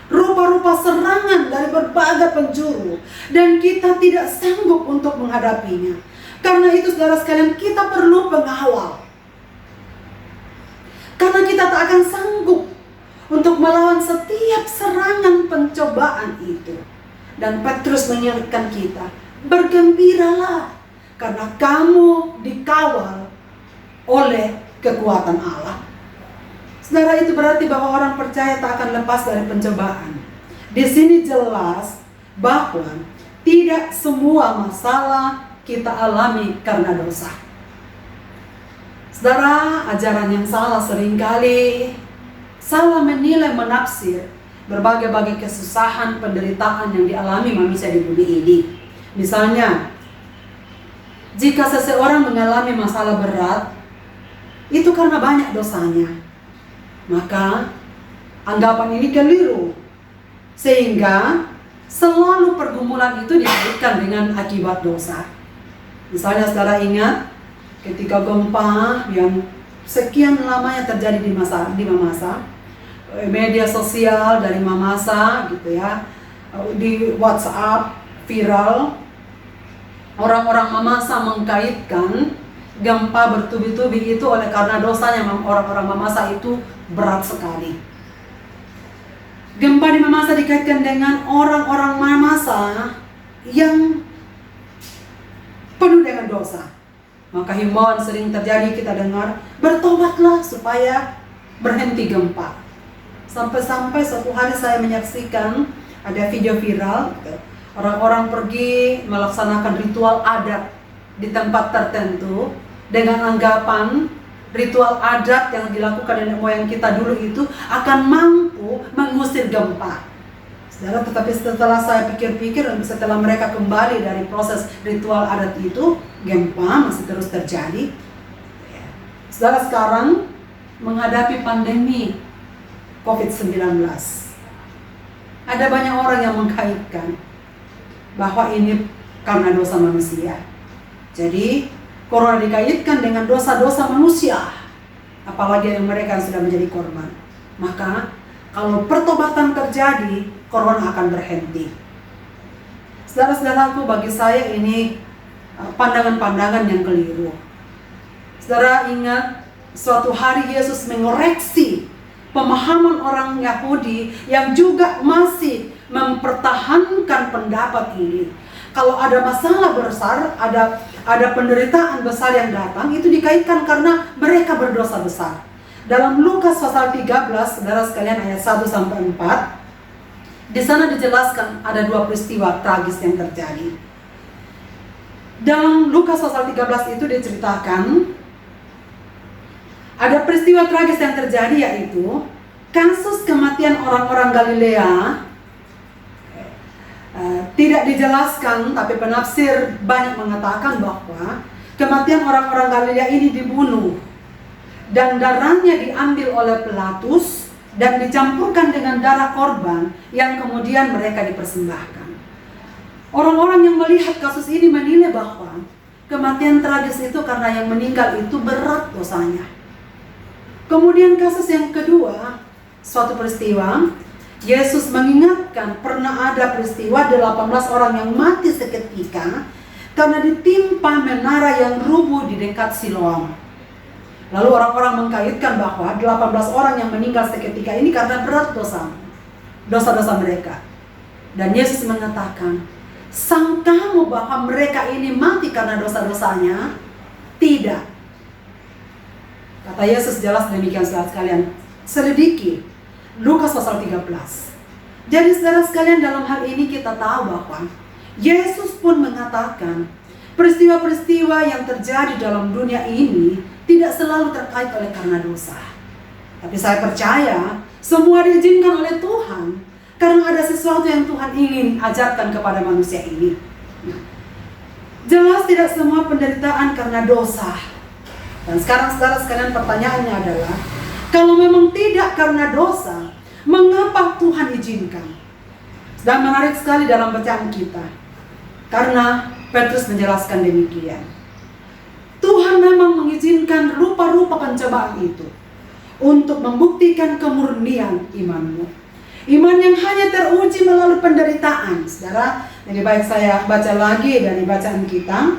A: rupa-rupa serangan dari berbagai penjuru, dan kita tidak sanggup untuk menghadapinya. Karena itu, saudara sekalian, kita perlu pengawal. Karena kita tak akan sanggup untuk melawan setiap serangan pencobaan itu. Dan Petrus mengingatkan kita, bergembiralah karena kamu dikawal oleh kekuatan Allah. Saudara, itu berarti bahwa orang percaya tak akan lepas dari pencobaan. Di sini jelas bahwa tidak semua masalah kita alami karena dosa. Saudara, ajaran yang salah seringkali salah menilai, menafsir berbagai-bagai kesusahan, penderitaan yang dialami manusia di bumi ini. Misalnya, jika seseorang mengalami masalah berat, itu karena banyak dosanya. Maka anggapan ini keliru, sehingga selalu pergumulan itu dikaitkan dengan akibat dosa. Misalnya, saudara ingat ketika gempa yang sekian lamanya terjadi di Mamasa, media sosial dari Mamasa gitu ya, di WhatsApp viral, orang-orang Mamasa mengkaitkan gempa bertubi-tubi itu oleh karena dosanya orang-orang Mamasa itu berat sekali. Gempa di Mamasa dikaitkan dengan orang-orang Mamasa yang penuh dengan dosa. Maka himbauan sering terjadi kita dengar, bertobatlah supaya berhenti gempa. Sampai-sampai suatu hari saya menyaksikan ada video viral, orang-orang pergi melaksanakan ritual adat di tempat tertentu dengan anggapan ritual adat yang dilakukan nenek moyang kita dulu itu akan mampu mengusir gempa. Saudara, tetapi setelah saya pikir-pikir dan setelah mereka kembali dari proses ritual adat itu, gempa masih terus terjadi. Saudara, sekarang menghadapi pandemi COVID-19, ada banyak orang yang mengkaitkan bahwa ini karena dosa manusia. Jadi corona dikaitkan dengan dosa-dosa manusia, apalagi yang mereka sudah menjadi korban. Maka kalau pertobatan terjadi, corona akan berhenti. Saudara-saudaraku, bagi saya ini pandangan-pandangan yang keliru. Saudara ingat, suatu hari Yesus mengoreksi pemahaman orang Yahudi yang juga masih mempertahankan pendapat ini. Kalau ada masalah besar, ada penderitaan besar yang datang, itu dikaitkan karena mereka berdosa besar. Dalam Lukas pasal 13, saudara sekalian, ayat 1-4, di sana dijelaskan ada 2 peristiwa tragis yang terjadi. Dalam Lukas pasal 13 itu diceritakan ada peristiwa tragis yang terjadi, yaitu kasus kematian orang-orang Galilea. Tidak dijelaskan, tapi penafsir banyak mengatakan bahwa kematian orang-orang Galilea ini dibunuh dan darahnya diambil oleh Pilatus dan dicampurkan dengan darah korban yang kemudian mereka dipersembahkan. Orang-orang yang melihat kasus ini menilai bahwa kematian tragis itu karena yang meninggal itu berat dosanya. Kemudian kasus yang kedua, suatu peristiwa, Yesus mengingatkan pernah ada peristiwa 18 orang yang mati seketika karena ditimpa menara yang rubuh di dekat Siloam. Lalu orang-orang mengkaitkan bahwa 18 orang yang meninggal seketika ini karena berat dosa-dosa mereka. Dan Yesus mengatakan, sangkamu bahwa mereka ini mati karena dosa-dosanya? Tidak. Kata Yesus jelas demikian, saudara sekalian. Selidiki Lukas pasal 13. Jadi saudara sekalian, dalam hal ini kita tahu bahwa Yesus pun mengatakan peristiwa-peristiwa yang terjadi dalam dunia ini tidak selalu terkait oleh karena dosa. Tapi saya percaya semua diizinkan oleh Tuhan karena ada sesuatu yang Tuhan ingin ajarkan kepada manusia ini. Jelas tidak semua penderitaan karena dosa. Dan sekarang saudara sekalian, pertanyaannya adalah, kalau memang tidak karena dosa, mengapa Tuhan izinkan? Dan menarik sekali dalam bacaan kita, karena Petrus menjelaskan demikian. Tuhan memang mengizinkan rupa-rupa pencobaan itu untuk membuktikan kemurnian imanmu. Iman yang hanya teruji melalui penderitaan. Saudara, lebih baik saya baca lagi dari bacaan kita.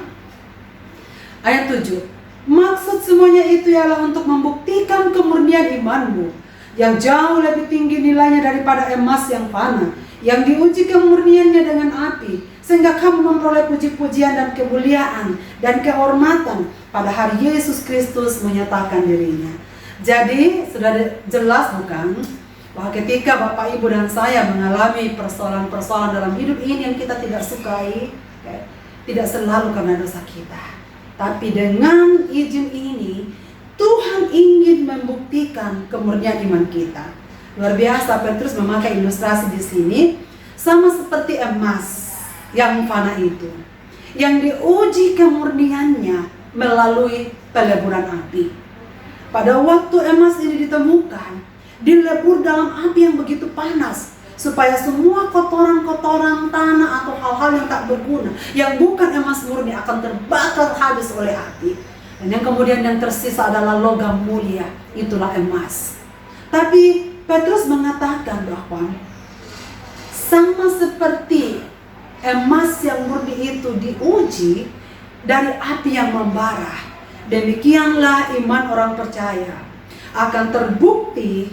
A: Ayat 7. Maksud semuanya itu ialah untuk membuktikan kemurnian imanmu yang jauh lebih tinggi nilainya daripada emas yang fana, yang diuji kemurniannya dengan api, sehingga kamu memperoleh puji-pujian dan kemuliaan dan kehormatan pada hari Yesus Kristus menyatakan dirinya. Jadi sudah jelas bukan, bahwa ketika Bapak, Ibu, dan saya mengalami persoalan-persoalan dalam hidup ini yang kita tidak sukai, tidak selalu karena dosa kita. Tapi dengan izin ini, Tuhan ingin membuktikan kemurnian iman kita. Luar biasa, Petrus memakai ilustrasi di sini, sama seperti emas yang fana itu, yang diuji kemurniannya melalui peleburan api. Pada waktu emas ini ditemukan, dilebur dalam api yang begitu panas, supaya semua kotoran-kotoran tanah atau hal-hal yang tak berguna, yang bukan emas murni, akan terbakar habis oleh api. Dan yang kemudian yang tersisa adalah logam mulia, itulah emas. Tapi Petrus mengatakan bahwa sama seperti emas yang murni itu diuji dari api yang membara, demikianlah iman orang percaya akan terbukti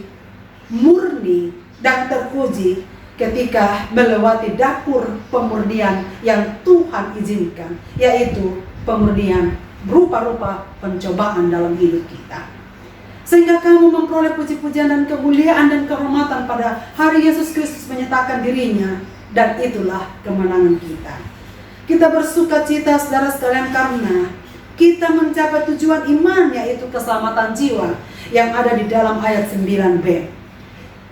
A: murni dan terpuji ketika melewati dapur pemurnian yang Tuhan izinkan, yaitu pemurnian berupa-rupa pencobaan dalam hidup kita, sehingga kamu memperoleh puji-pujian dan kemuliaan dan kehormatan pada hari Yesus Kristus menyatakan dirinya, dan itulah kemenangan kita. Kita bersuka cita, saudara sekalian, karena kita mencapai tujuan iman, yaitu keselamatan jiwa yang ada di dalam ayat 9b.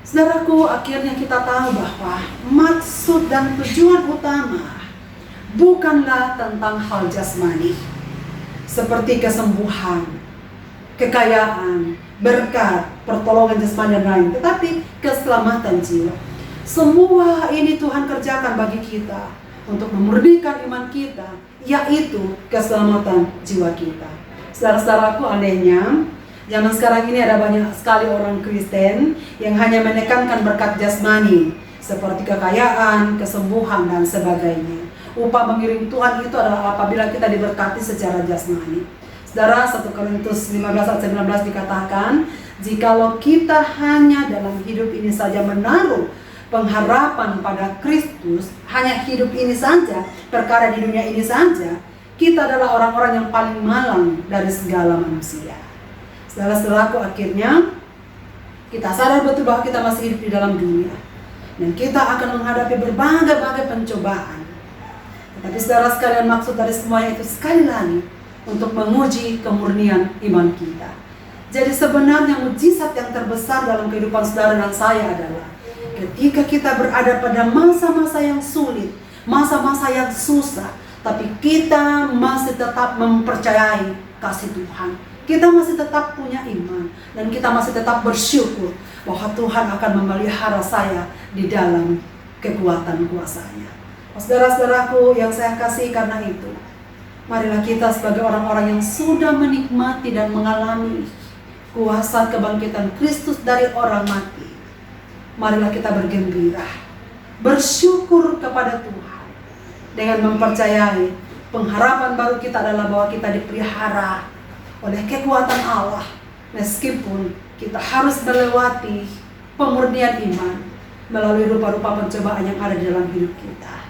A: Saudaraku, akhirnya kita tahu bahwa maksud dan tujuan utama bukanlah tentang hal jasmani seperti kesembuhan, kekayaan, berkat, pertolongan jasmani dan lain, tetapi keselamatan jiwa. Semua ini Tuhan kerjakan bagi kita untuk memurnikan iman kita, yaitu keselamatan jiwa kita. Saudara-saudaraku, anehnya zaman sekarang ini ada banyak sekali orang Kristen yang hanya menekankan berkat jasmani seperti kekayaan, kesembuhan, dan sebagainya. Upah mengiring Tuhan itu adalah apabila kita diberkati secara jasmani. Saudara, 1 Korintus 15 ayat 19 dikatakan, jikalau kita hanya dalam hidup ini saja menaruh pengharapan pada Kristus, hanya hidup ini saja, perkara di dunia ini saja, kita adalah orang-orang yang paling malang dari segala manusia. Saudara-saudaraku, akhirnya kita sadar betul bahwa kita masih hidup di dalam dunia dan kita akan menghadapi berbagai-bagai pencobaan. Tapi saudara sekalian, maksud dari semuanya itu sekali lagi untuk menguji kemurnian iman kita. Jadi sebenarnya mujizat yang terbesar dalam kehidupan saudara dan saya adalah ketika kita berada pada masa-masa yang sulit, masa-masa yang susah, tapi kita masih tetap mempercayai kasih Tuhan. Kita masih tetap punya iman dan kita masih tetap bersyukur bahwa Tuhan akan memelihara saya di dalam kekuatan kuasa-Nya. Saudara-saudaraku yang saya kasih, karena itu marilah kita sebagai orang-orang yang sudah menikmati dan mengalami kuasa kebangkitan Kristus dari orang mati, marilah kita bergembira, bersyukur kepada Tuhan dengan mempercayai pengharapan baru kita adalah bahwa kita dipelihara oleh kekuatan Allah, meskipun kita harus melewati pemurnian iman melalui rupa-rupa pencobaan yang ada di dalam hidup kita.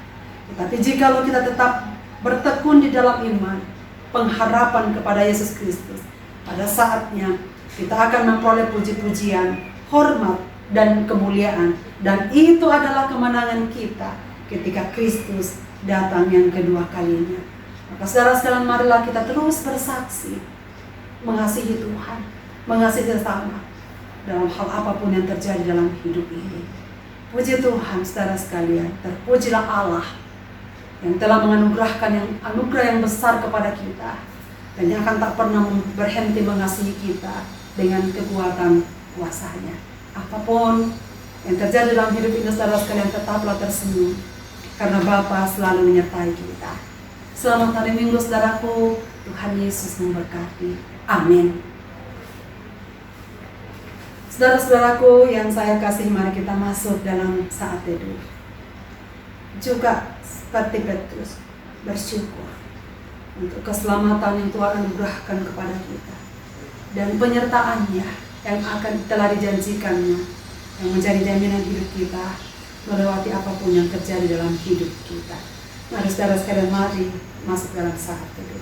A: Tetapi jikalau kita tetap bertekun di dalam iman, pengharapan kepada Yesus Kristus, pada saatnya kita akan memperoleh puji-pujian, hormat, dan kemuliaan. Dan itu adalah kemenangan kita ketika Kristus datang yang kedua kalinya. Maka saudara sekalian, marilah kita terus bersaksi, mengasihi Tuhan, mengasihi sesama dalam hal apapun yang terjadi dalam hidup ini. Puji Tuhan saudara sekalian, terpujilah Allah yang telah menganugerahkan anugerah yang besar kepada kita, dan yang akan tak pernah berhenti mengasihi kita dengan kekuatan kuasa-Nya. Apapun yang terjadi dalam hidup ini saudara sekalian, tetaplah tersenyum, karena Bapa selalu menyertai kita. Selamat hari Minggu saudaraku, Tuhan Yesus memberkati. Amin. Saudara-saudaraku yang saya kasih, mari kita masuk dalam saat teduh. Juga seperti Petrus, bersyukur untuk keselamatan yang Tuhan anugerahkan kepada kita dan penyertaan-Nya yang akan telah dijanjikannya, yang menjadi jaminan hidup kita melewati apapun yang terjadi dalam hidup kita. Mari saudara sekalian, mari masuk dalam saat teduh.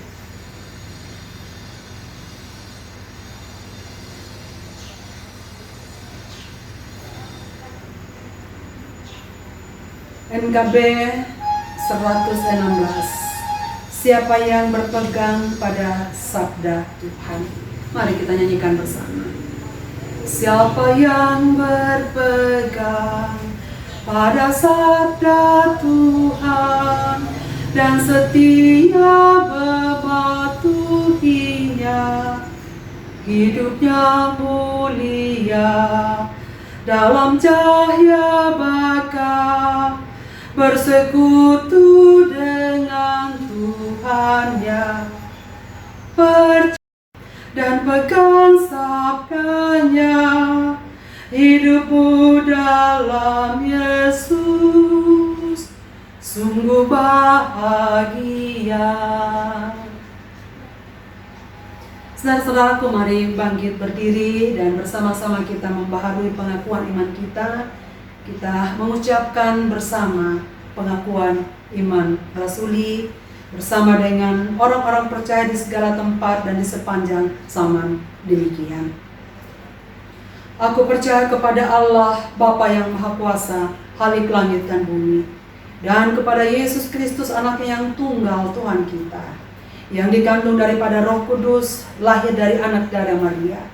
A: NKB 116. Siapa yang berpegang pada sabda Tuhan? Mari kita nyanyikan bersama. Siapa yang berpegang pada sabda Tuhan dan setia mematuhinya, hidupnya mulia dalam cahaya bakar, bersekutu dengan Tuhannya, dan pegang sabdanya, hidupmu dalam Yesus sungguh bahagia. Saudara-saudaraku, mari bangkit berdiri dan bersama-sama kita membaharui pengakuan iman kita. Kita mengucapkan bersama pengakuan iman rasuli bersama dengan orang-orang percaya di segala tempat dan di sepanjang zaman demikian. Aku percaya kepada Allah, Bapa yang Maha Kuasa, Khalik langit dan bumi, dan kepada Yesus Kristus, Anaknya yang tunggal, Tuhan kita, yang dikandung daripada Roh Kudus, lahir dari anak darah Maria,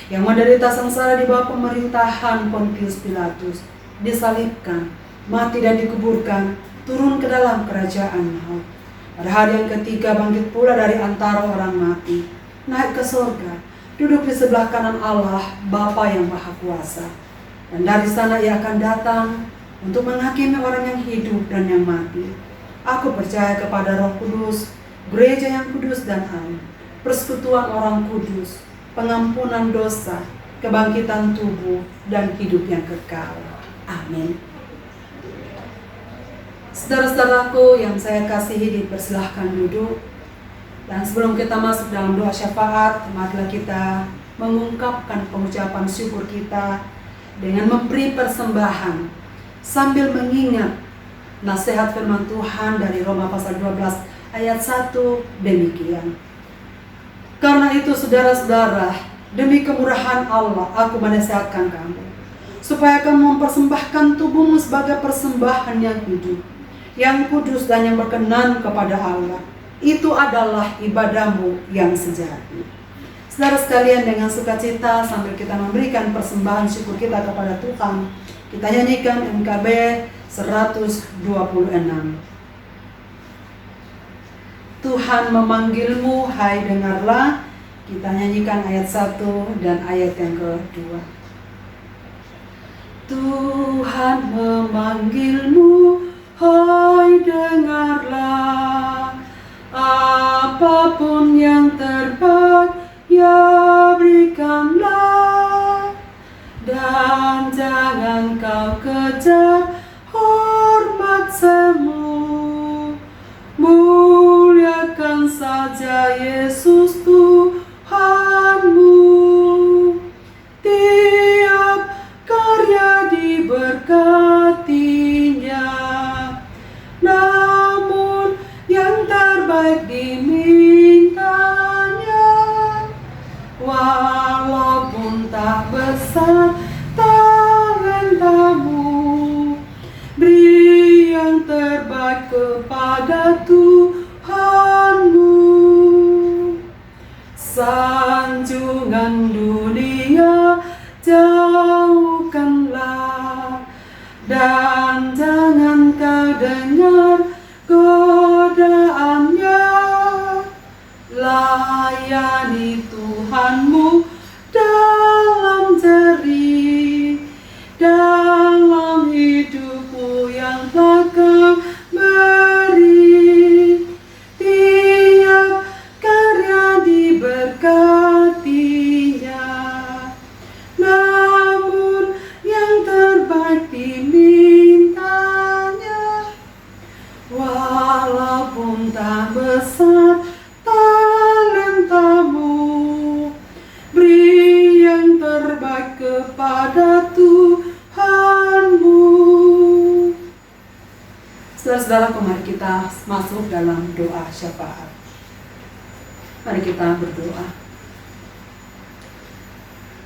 A: yang menderita sengsara di bawah pemerintahan Pontius Pilatus, disalibkan, mati dan dikuburkan, turun ke dalam kerajaan maut. Pada hari yang ketiga bangkit pula dari antara orang mati, naik ke surga, duduk di sebelah kanan Allah, Bapa yang Maha Kuasa. Dan dari sana Ia akan datang untuk menghakimi orang yang hidup dan yang mati. Aku percaya kepada Roh Kudus, gereja yang kudus dan am, persekutuan orang kudus, pengampunan dosa, kebangkitan tubuh, dan hidup yang kekal. Amin. Saudara-saudaraku yang saya kasihi, dipersilahkan duduk. Dan sebelum kita masuk dalam doa syafaat, marilah kita mengungkapkan pengucapan syukur kita dengan memberi persembahan sambil mengingat nasihat firman Tuhan dari Roma pasal 12 ayat 1 demikian. Karena itu saudara-saudara, demi kemurahan Allah aku menasihatkan kamu, supaya kamu mempersembahkan tubuhmu sebagai persembahan yang hidup, yang kudus dan yang berkenan kepada Allah. Itu adalah ibadahmu yang sejati. Saudara sekalian, dengan sukacita sambil kita memberikan persembahan syukur kita kepada Tuhan, kita nyanyikan MKB 126. Tuhan memanggilmu, hai dengarlah. Kita nyanyikan ayat 1 dan ayat yang kedua. Tuhan memanggilmu, hai dengarlah. Apapun yang terbaik, ya berikanlah. Dan jangan kau kejar hormat semu. Muliakan saja Yesus Tuhanmu. Tiap karya diberkatinya, namun yang terbaik dimintanya. Walaupun tak besar talentamu, beri yang terbaik kepada Tuhanmu. Sanjungan dunia jauhkanlah, dan jangan kau dengar godaannya. Layani Tuhanmu dalam jerih, dalam hidupmu yang tak kau beri. Tiap karya diberkatinya, namun yang terbaik dimintanya. Walaupun tak besar talentamu, beri yang terbaik kepada Tuhanmu. Saudara-saudara, mari kita masuk dalam doa syafaat. Mari kita berdoa.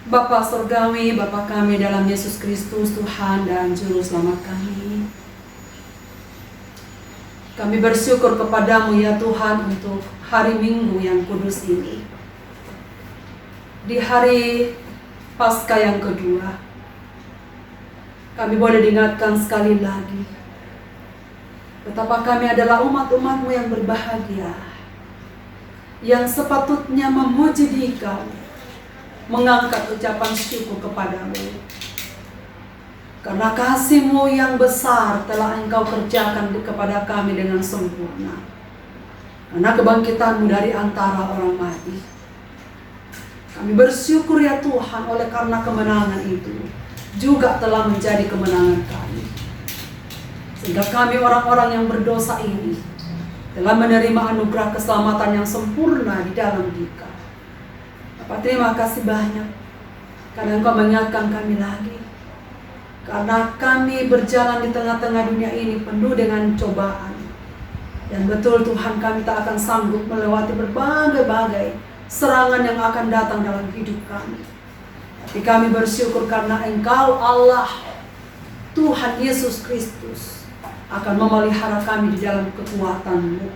A: Bapa Surgawi, Bapa kami dalam Yesus Kristus, Tuhan dan Juru Selamat kami. Kami bersyukur kepadamu ya Tuhan untuk hari Minggu yang kudus ini. Di hari Paskah yang kedua, kami boleh diingatkan sekali lagi betapa kami adalah umat-umatmu yang berbahagia, yang sepatutnya memuji Dikau, mengangkat ucapan syukur kepadamu. Karena kasih-Mu yang besar telah Engkau kerjakan kepada kami dengan sempurna. Karena kebangkitan-Mu dari antara orang mati. Kami bersyukur ya Tuhan, oleh karena kemenangan itu juga telah menjadi kemenangan kami. Sehingga kami orang-orang yang berdosa ini telah menerima anugerah keselamatan yang sempurna di dalam Dikau. Bapak, terima kasih banyak karena Engkau mengingatkan kami lagi. Karena kami berjalan di tengah-tengah dunia ini penuh dengan cobaan. Dan betul Tuhan, kami tak akan sanggup melewati berbagai-bagai serangan yang akan datang dalam hidup kami. Tapi kami bersyukur karena Engkau Allah, Tuhan Yesus Kristus, akan memelihara kami di dalam kekuatan-Mu.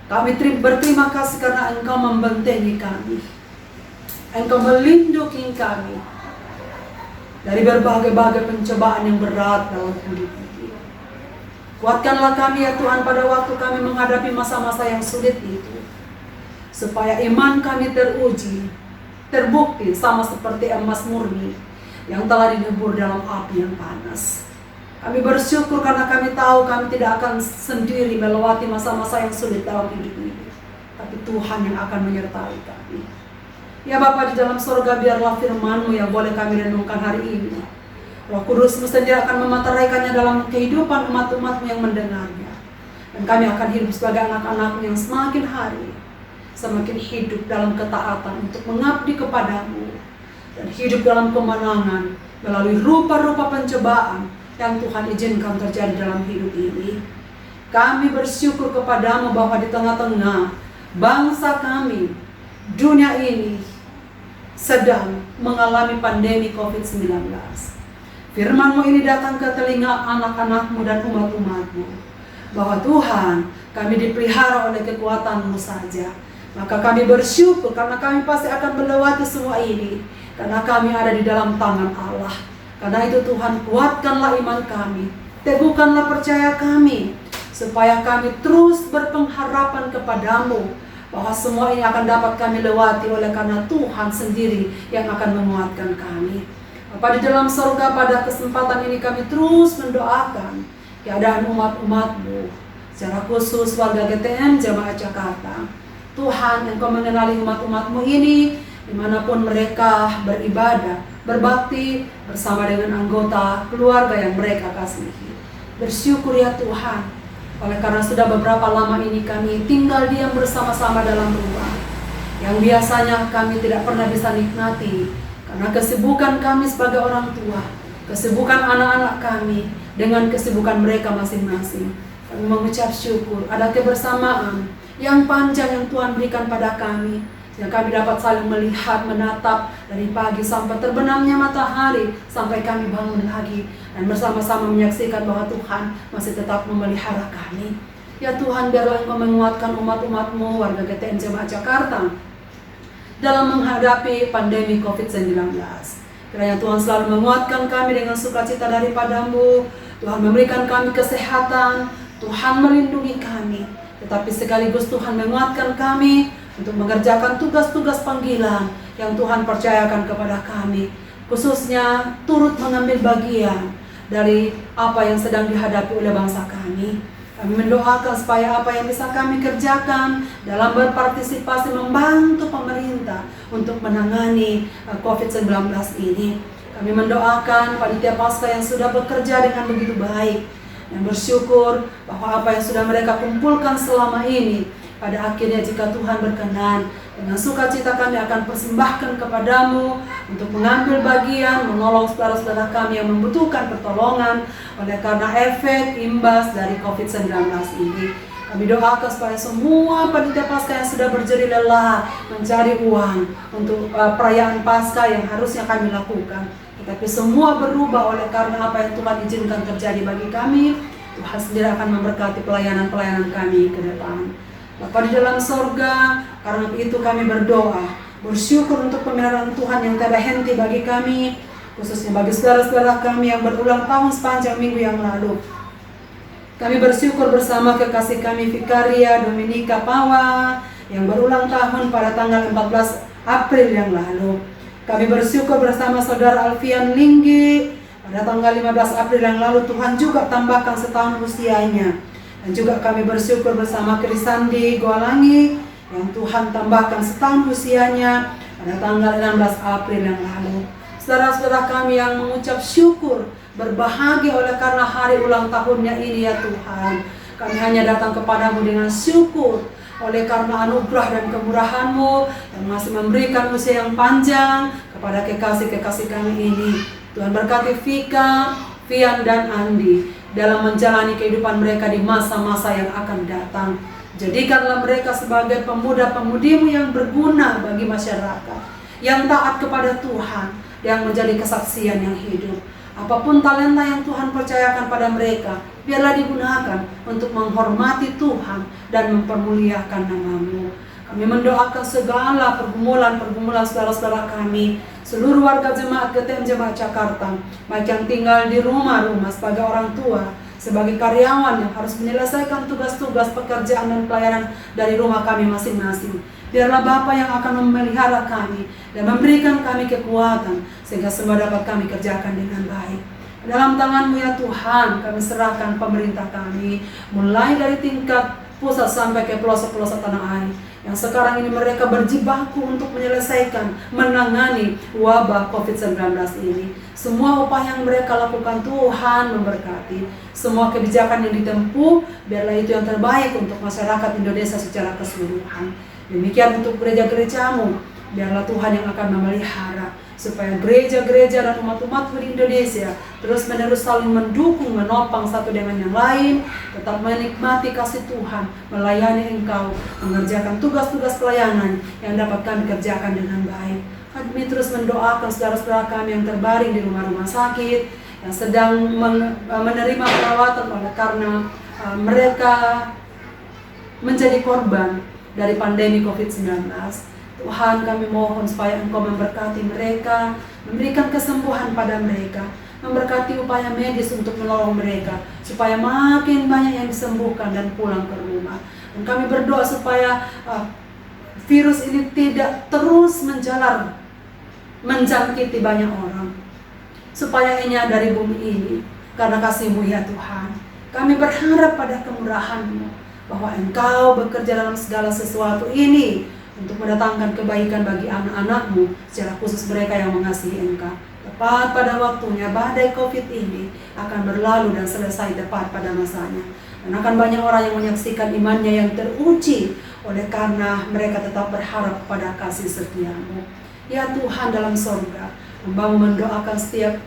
A: Kami berterima kasih karena Engkau membentengi kami. Engkau melindungi kami dari berbagai-bagai pencobaan yang berat dalam hidup ini. Kuatkanlah kami ya Tuhan pada waktu kami menghadapi masa-masa yang sulit itu, supaya iman kami teruji, terbukti sama seperti emas murni yang telah dilebur dalam api yang panas. Kami bersyukur karena kami tahu kami tidak akan sendiri melewati masa-masa yang sulit dalam hidup ini, tapi Tuhan yang akan menyertai kami. Ya Bapa di dalam surga, biarlah firman-Mu yang boleh kami renungkan hari ini. Roh Kudus-Mu sendiri akan memeteraikannya dalam kehidupan umat-umat-Mu yang mendengarnya. Dan kami akan hidup sebagai anak-anak-Mu yang semakin hari semakin hidup dalam ketaatan untuk mengabdi kepadamu. Dan hidup dalam kemenangan melalui rupa-rupa pencobaan yang Tuhan izinkan terjadi dalam hidup ini. Kami bersyukur kepadamu bahwa di tengah-tengah bangsa kami, dunia ini sedang mengalami pandemi COVID-19. Firman-Mu ini datang ke telinga anak-anak-Mu dan umat-umat-Mu bahwa Tuhan, kami dipelihara oleh kekuatan-Mu saja. Maka kami bersyukur karena kami pasti akan melewati semua ini, karena kami ada di dalam tangan Allah. Karena itu Tuhan, kuatkanlah iman kami, teguhkanlah percaya kami, supaya kami terus berpengharapan kepadamu, bahwa semua ini akan dapat kami lewati oleh karena Tuhan sendiri yang akan menguatkan kami. Bapa di dalam surga, pada kesempatan ini kami terus mendoakan keadaan umat-umat-Mu, secara khusus warga GTM Jemaat Jakarta. Tuhan, Engkau mengenali umat-umat-Mu ini dimanapun mereka beribadah, berbakti bersama dengan anggota keluarga yang mereka kasihi. Bersyukur ya Tuhan, oleh karena sudah beberapa lama ini kami tinggal diam bersama-sama dalam rumah, yang biasanya kami tidak pernah bisa nikmati karena kesibukan kami sebagai orang tua, kesibukan anak-anak kami dengan kesibukan mereka masing-masing. Kami mengucap syukur ada kebersamaan yang panjang yang Tuhan berikan pada kami, yang kami dapat saling melihat, menatap dari pagi sampai terbenamnya matahari, sampai kami bangun lagi dan bersama-sama menyaksikan bahwa Tuhan masih tetap memelihara kami. Ya Tuhan, biarlah Engkau menguatkan umat-umat-Mu warga GTM Jemaat Jakarta dalam menghadapi pandemi COVID-19. Kiranya Tuhan selalu menguatkan kami dengan sukacita daripada-Mu. Tuhan memberikan kami kesehatan, Tuhan melindungi kami, tetapi sekaligus Tuhan menguatkan kami untuk mengerjakan tugas-tugas panggilan yang Tuhan percayakan kepada kami, khususnya turut mengambil bagian dari apa yang sedang dihadapi oleh bangsa kami. Kami mendoakan supaya apa yang bisa kami kerjakan dalam berpartisipasi membantu pemerintah untuk menangani COVID-19 ini. Kami mendoakan panitia Paskah yang sudah bekerja dengan begitu baik, yang bersyukur bahwa apa yang sudah mereka kumpulkan selama ini, pada akhirnya jika Tuhan berkenan, dengan sukacita kami akan persembahkan kepadamu untuk mengambil bagian, menolong saudara-saudara kami yang membutuhkan pertolongan oleh karena efek imbas dari COVID-19 ini. Kami doakan supaya semua panitia Paskah yang sudah berjerih lelah mencari uang untuk perayaan Paskah yang harusnya kami lakukan, tetapi semua berubah oleh karena apa yang Tuhan izinkan terjadi bagi kami. Tuhan sendiri akan memberkati pelayanan-pelayanan kami ke depan. Bapa di dalam sorga, karena itu kami berdoa, bersyukur untuk pemeliharaan Tuhan yang tiada henti bagi kami, khususnya bagi saudara-saudara kami yang berulang tahun sepanjang minggu yang lalu. Kami bersyukur bersama kekasih kami Vikaria Dominika Pawa yang berulang tahun pada tanggal 14 April yang lalu. Kami bersyukur bersama saudara Alfian Linggi pada tanggal 15 April yang lalu, Tuhan juga tambahkan setahun usianya. Dan juga kami bersyukur bersama Krisandi Goalangi yang Tuhan tambahkan setahun usianya pada tanggal 16 April yang lalu. Saudara-saudara kami yang mengucap syukur, berbahagia oleh karena hari ulang tahunnya ini ya Tuhan. Kami hanya datang kepadamu dengan syukur oleh karena anugerah dan kemurahan-Mu yang masih memberikan usia yang panjang kepada kekasih-kekasih kami ini. Tuhan berkati Vika, Fian dan Andi dalam menjalani kehidupan mereka di masa-masa yang akan datang. Jadikanlah mereka sebagai pemuda-pemudi-Mu yang berguna bagi masyarakat, yang taat kepada Tuhan, yang menjadi kesaksian yang hidup. Apapun talenta yang Tuhan percayakan pada mereka, biarlah digunakan untuk menghormati Tuhan dan mempermuliakan nama-Mu. Kami mendoakan segala pergumulan-pergumulan saudara-saudara kami, seluruh warga jemaat GTM Jemaat Jakarta, baik yang tinggal di rumah-rumah sebagai orang tua, sebagai karyawan yang harus menyelesaikan tugas-tugas pekerjaan dan pelayanan dari rumah kami masing-masing. Biarlah Bapa yang akan memelihara kami dan memberikan kami kekuatan, sehingga semua dapat kami kerjakan dengan baik. Dalam tangan-Mu ya Tuhan, kami serahkan pemerintah kami, mulai dari tingkat pusat sampai ke pelosok-pelosok tanah air, yang sekarang ini mereka berjibaku untuk menyelesaikan, menangani wabah COVID-19 ini. Semua upaya yang mereka lakukan Tuhan memberkati. Semua kebijakan yang ditempuh, biarlah itu yang terbaik untuk masyarakat Indonesia secara keseluruhan. Demikian untuk gereja-gereja-Mu, biarlah Tuhan yang akan memelihara, supaya gereja-gereja dan umat-umat di Indonesia terus-menerus saling mendukung, menopang satu dengan yang lain, tetap menikmati kasih Tuhan, melayani Engkau, mengerjakan tugas-tugas pelayanan yang dapat kami kerjakan dengan baik. Kami terus mendoakan saudara-saudara kami yang terbaring di rumah-rumah sakit, yang sedang menerima perawatan oleh karena mereka menjadi korban dari pandemi COVID-19. Tuhan, kami mohon supaya Engkau memberkati mereka, memberikan kesembuhan pada mereka, memberkati upaya medis untuk menolong mereka, supaya makin banyak yang disembuhkan dan pulang ke rumah. Dan kami berdoa supaya virus ini tidak terus menjalar, menjangkiti banyak orang, supaya enyah dari bumi ini, karena kasih-Mu ya Tuhan. Kami berharap pada kemurahan-Mu, bahwa Engkau bekerja dalam segala sesuatu ini, untuk mendatangkan kebaikan bagi anak-anak-Mu, secara khusus mereka yang mengasihi Engkau. Tepat pada waktunya, badai COVID ini akan berlalu dan selesai tepat pada masanya. Dan akan banyak orang yang menyaksikan imannya yang teruji, oleh karena mereka tetap berharap pada kasih setia-Mu. Ya Tuhan dalam sorga, Hamba-Mu mendoakan setiap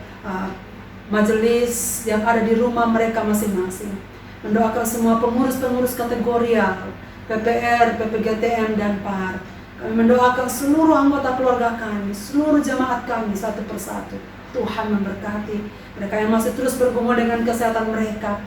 A: majelis yang ada di rumah mereka masing-masing. Mendoakan semua pengurus-pengurus kategorial, PPR, PPGTM, dan PAR. Kami mendoakan seluruh anggota keluarga kami, seluruh jemaat kami satu persatu. Tuhan memberkati mereka yang masih terus bergumul dengan kesehatan mereka.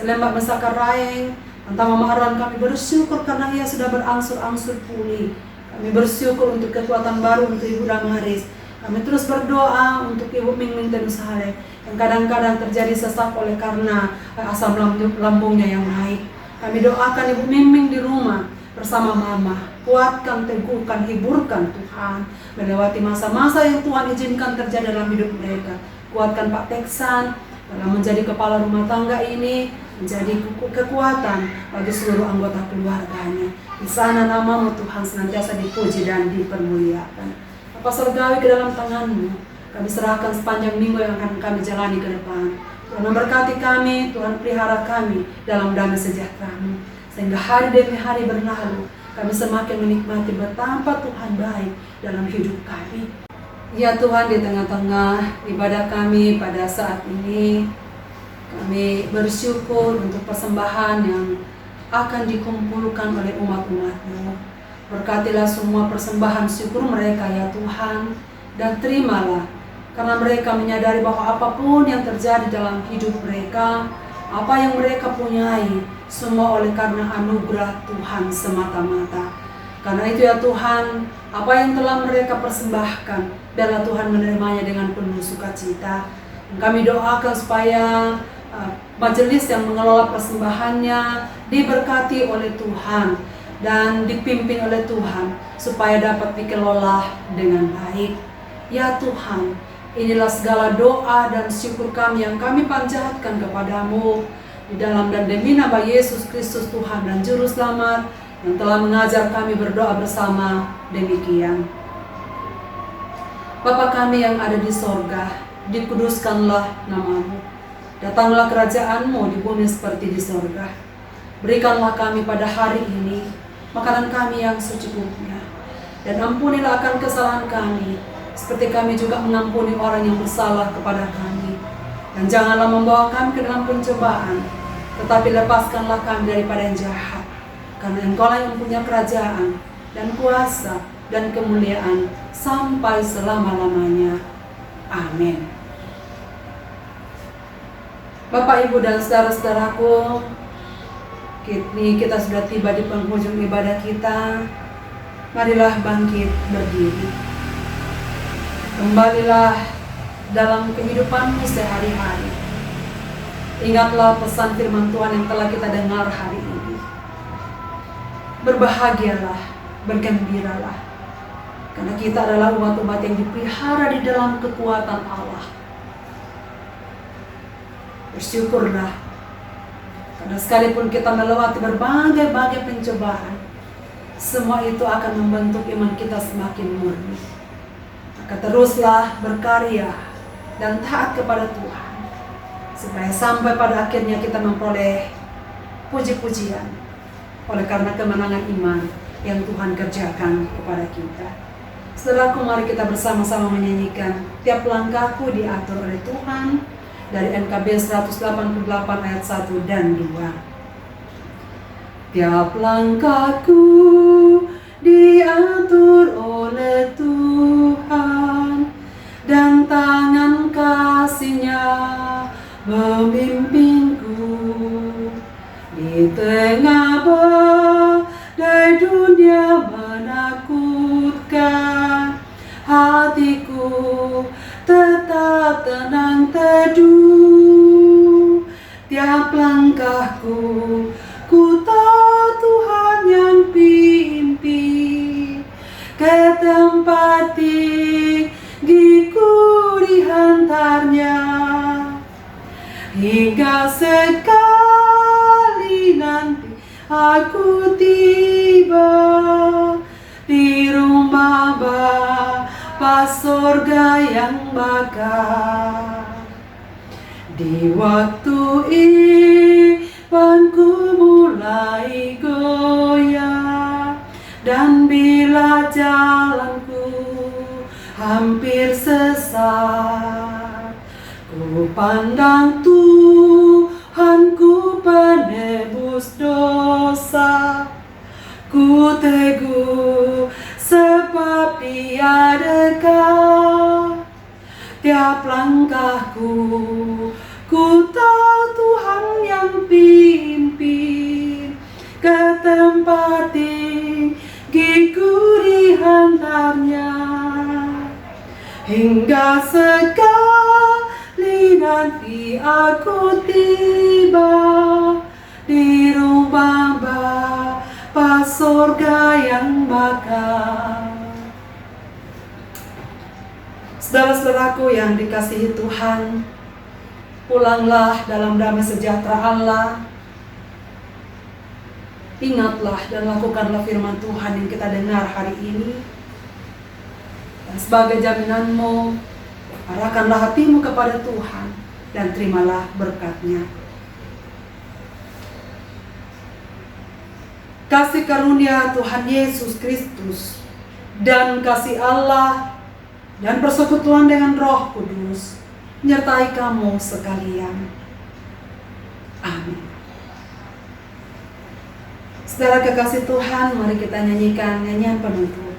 A: Lembak Mesakar Raeng, tentang Mama Arwan, kami bersyukur karena ia sudah berangsur-angsur pulih. Kami bersyukur untuk kekuatan baru untuk Ibu Damaris. Kami terus berdoa untuk Ibu Mingming Tenusale yang kadang-kadang terjadi sesak oleh karena asam lambungnya yang naik. Kami doakan Ibu Mingming di rumah bersama Mama. Kuatkan, teguhkan, hiburkan Tuhan melewati masa-masa yang Tuhan izinkan terjadi dalam hidup mereka. Kuatkan Pak Teksan dalam menjadi kepala rumah tangga ini, menjadi kekuatan bagi seluruh anggota keluarganya. Di sana nama-Mu Tuhan senantiasa dipuji dan dipermuliakan. Bapa Surgawi, ke dalam tangan-Mu kami serahkan sepanjang minggu yang akan kami jalani ke depan. Tuhan memberkati kami, Tuhan pelihara kami dalam damai sejahtera-Mu, sehingga hari demi hari berlalu, kami semakin menikmati betapa Tuhan baik dalam hidup kami. Ya Tuhan, di tengah-tengah ibadah kami pada saat ini, kami bersyukur untuk persembahan yang akan dikumpulkan oleh umat-umat-Mu. Berkatilah semua persembahan syukur mereka ya Tuhan, dan terimalah, karena mereka menyadari bahwa apapun yang terjadi dalam hidup mereka, apa yang mereka punyai, semua oleh karena anugerah Tuhan semata-mata. Karena itu ya Tuhan, apa yang telah mereka persembahkan, biarlah Tuhan menerimanya dengan penuh sukacita. Kami doakan supaya majelis yang mengelola persembahannya diberkati oleh Tuhan dan dipimpin oleh Tuhan, supaya dapat dikelola dengan baik. Ya Tuhan, inilah segala doa dan syukur kami yang kami panjatkan kepadamu, di dalam dan demi nama Yesus Kristus Tuhan dan Juru Selamat, yang telah mengajar kami berdoa bersama demikian. Bapa kami yang ada di sorga, dikuduskanlah nama-Mu. Datanglah kerajaan-Mu di bumi seperti di sorga. Berikanlah kami pada hari ini makanan kami yang secukupnya, dan ampunilah akan kesalahan kami, seperti kami juga mengampuni orang yang bersalah kepada kami. Dan janganlah membawa kami ke dalam pencobaan, tetapi lepaskanlah kami daripada yang jahat. Karena Engkau-lah yang punya kerajaan dan kuasa dan kemuliaan sampai selama-lamanya. Amin. Bapak, Ibu, dan saudara-saudaraku, kini kita sudah tiba di penghujung ibadah kita. Marilah bangkit berdiri. Kembalilah dalam kehidupanmu sehari-hari. Ingatlah pesan firman Tuhan yang telah kita dengar hari ini. Berbahagialah, bergembiralah, karena kita adalah umat-umat yang dipelihara di dalam kekuatan Allah. Bersyukurlah, karena sekalipun kita melewati berbagai-bagai pencobaan, semua itu akan membentuk iman kita semakin murni. Maka teruslah berkarya dan taat kepada Tuhan, supaya sampai pada akhirnya kita memperoleh puji-pujian oleh karena kemenangan iman yang Tuhan kerjakan kepada kita. Saudaraku, mari kita bersama-sama menyanyikan Tiap Langkahku Diatur oleh Tuhan, dari NKB 188 ayat 1 dan 2. Tiap langkahku diatur oleh Tuhan, dan tangan kasih-Nya memimpinku. langkahku, ku tahu Tuhan yang pimpin ke tempat tinggiku dihantarnya. Hingga sekali nanti aku tiba di rumah Bapa sorga yang bakar. Di waktu imanku mulai goyah, dan bila jalanku hampir sesat, ku pandang Tuhanku penebus dosa. Ku teguh sebab Dia dekat tiap langkahku, ku tahu Tuhan yang pimpin ke tempat tinggiku dihantarnya. Hingga sekali nanti aku tiba di rumah Bapa sorga yang bakar. Saudara-saudaraku yang dikasihi Tuhan, pulanglah dalam damai sejahtera Allah. Ingatlah dan lakukanlah firman Tuhan yang kita dengar hari ini. Dan sebagai jaminanmu, arahkanlah hatimu kepada Tuhan dan terimalah berkat-Nya. Kasih karunia Tuhan Yesus Kristus dan kasih Allah dan persekutuan dengan Roh Kudus menyertai kamu sekalian. Amin. Saudara kekasih Tuhan, mari kita nyanyikan nyanyian penutup.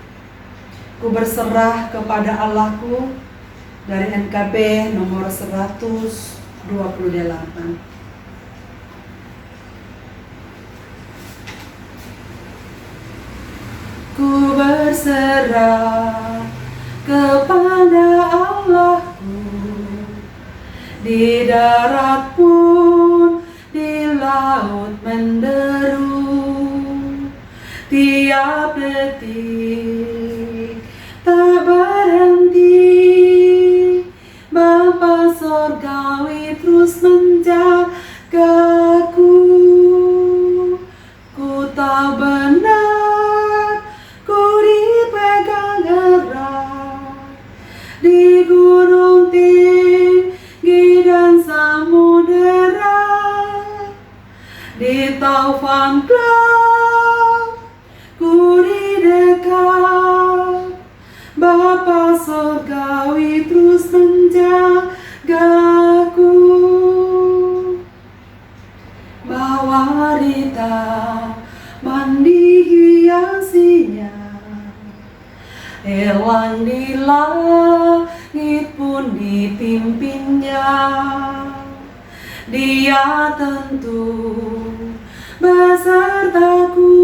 A: Ku berserah kepada Allahku, dari NKB nomor 128. Ku berserah kepada Allahku, di darat pun di laut menderu, tiap detik tak berhenti. Bapa sorgawi terus menjagaku. Ku tahu benar, ku dipegang erat di gunung tinggi dan samudera, di taufan gelap ku didekat. Bapa sorgawi terus menjagaku. Bawa rita mandi hiasinya, elang di langit pun dipimpinnya. Dia tentu besertaku.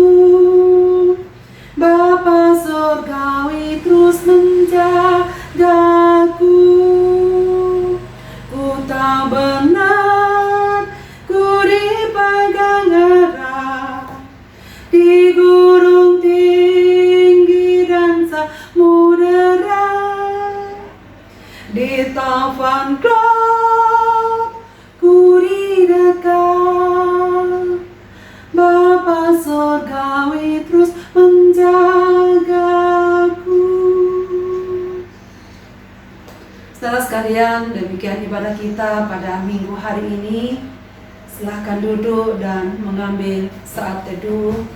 A: Bapa sorgawi terus menjagaku. Ku tahu benar, ku dipegang erat di gunung tinggi dan samudera, di taufan gelap ku didekat. Bapa sorgawi terus menjagaku. Saudara sekalian, demikian ibadah kita pada minggu hari ini. Silahkan duduk dan mengambil saat teduh.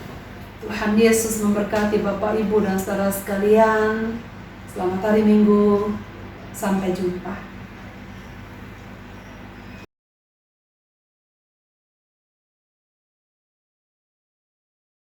A: Tuhan Yesus memberkati Bapak, Ibu, dan saudara sekalian. Selamat hari Minggu. Sampai jumpa.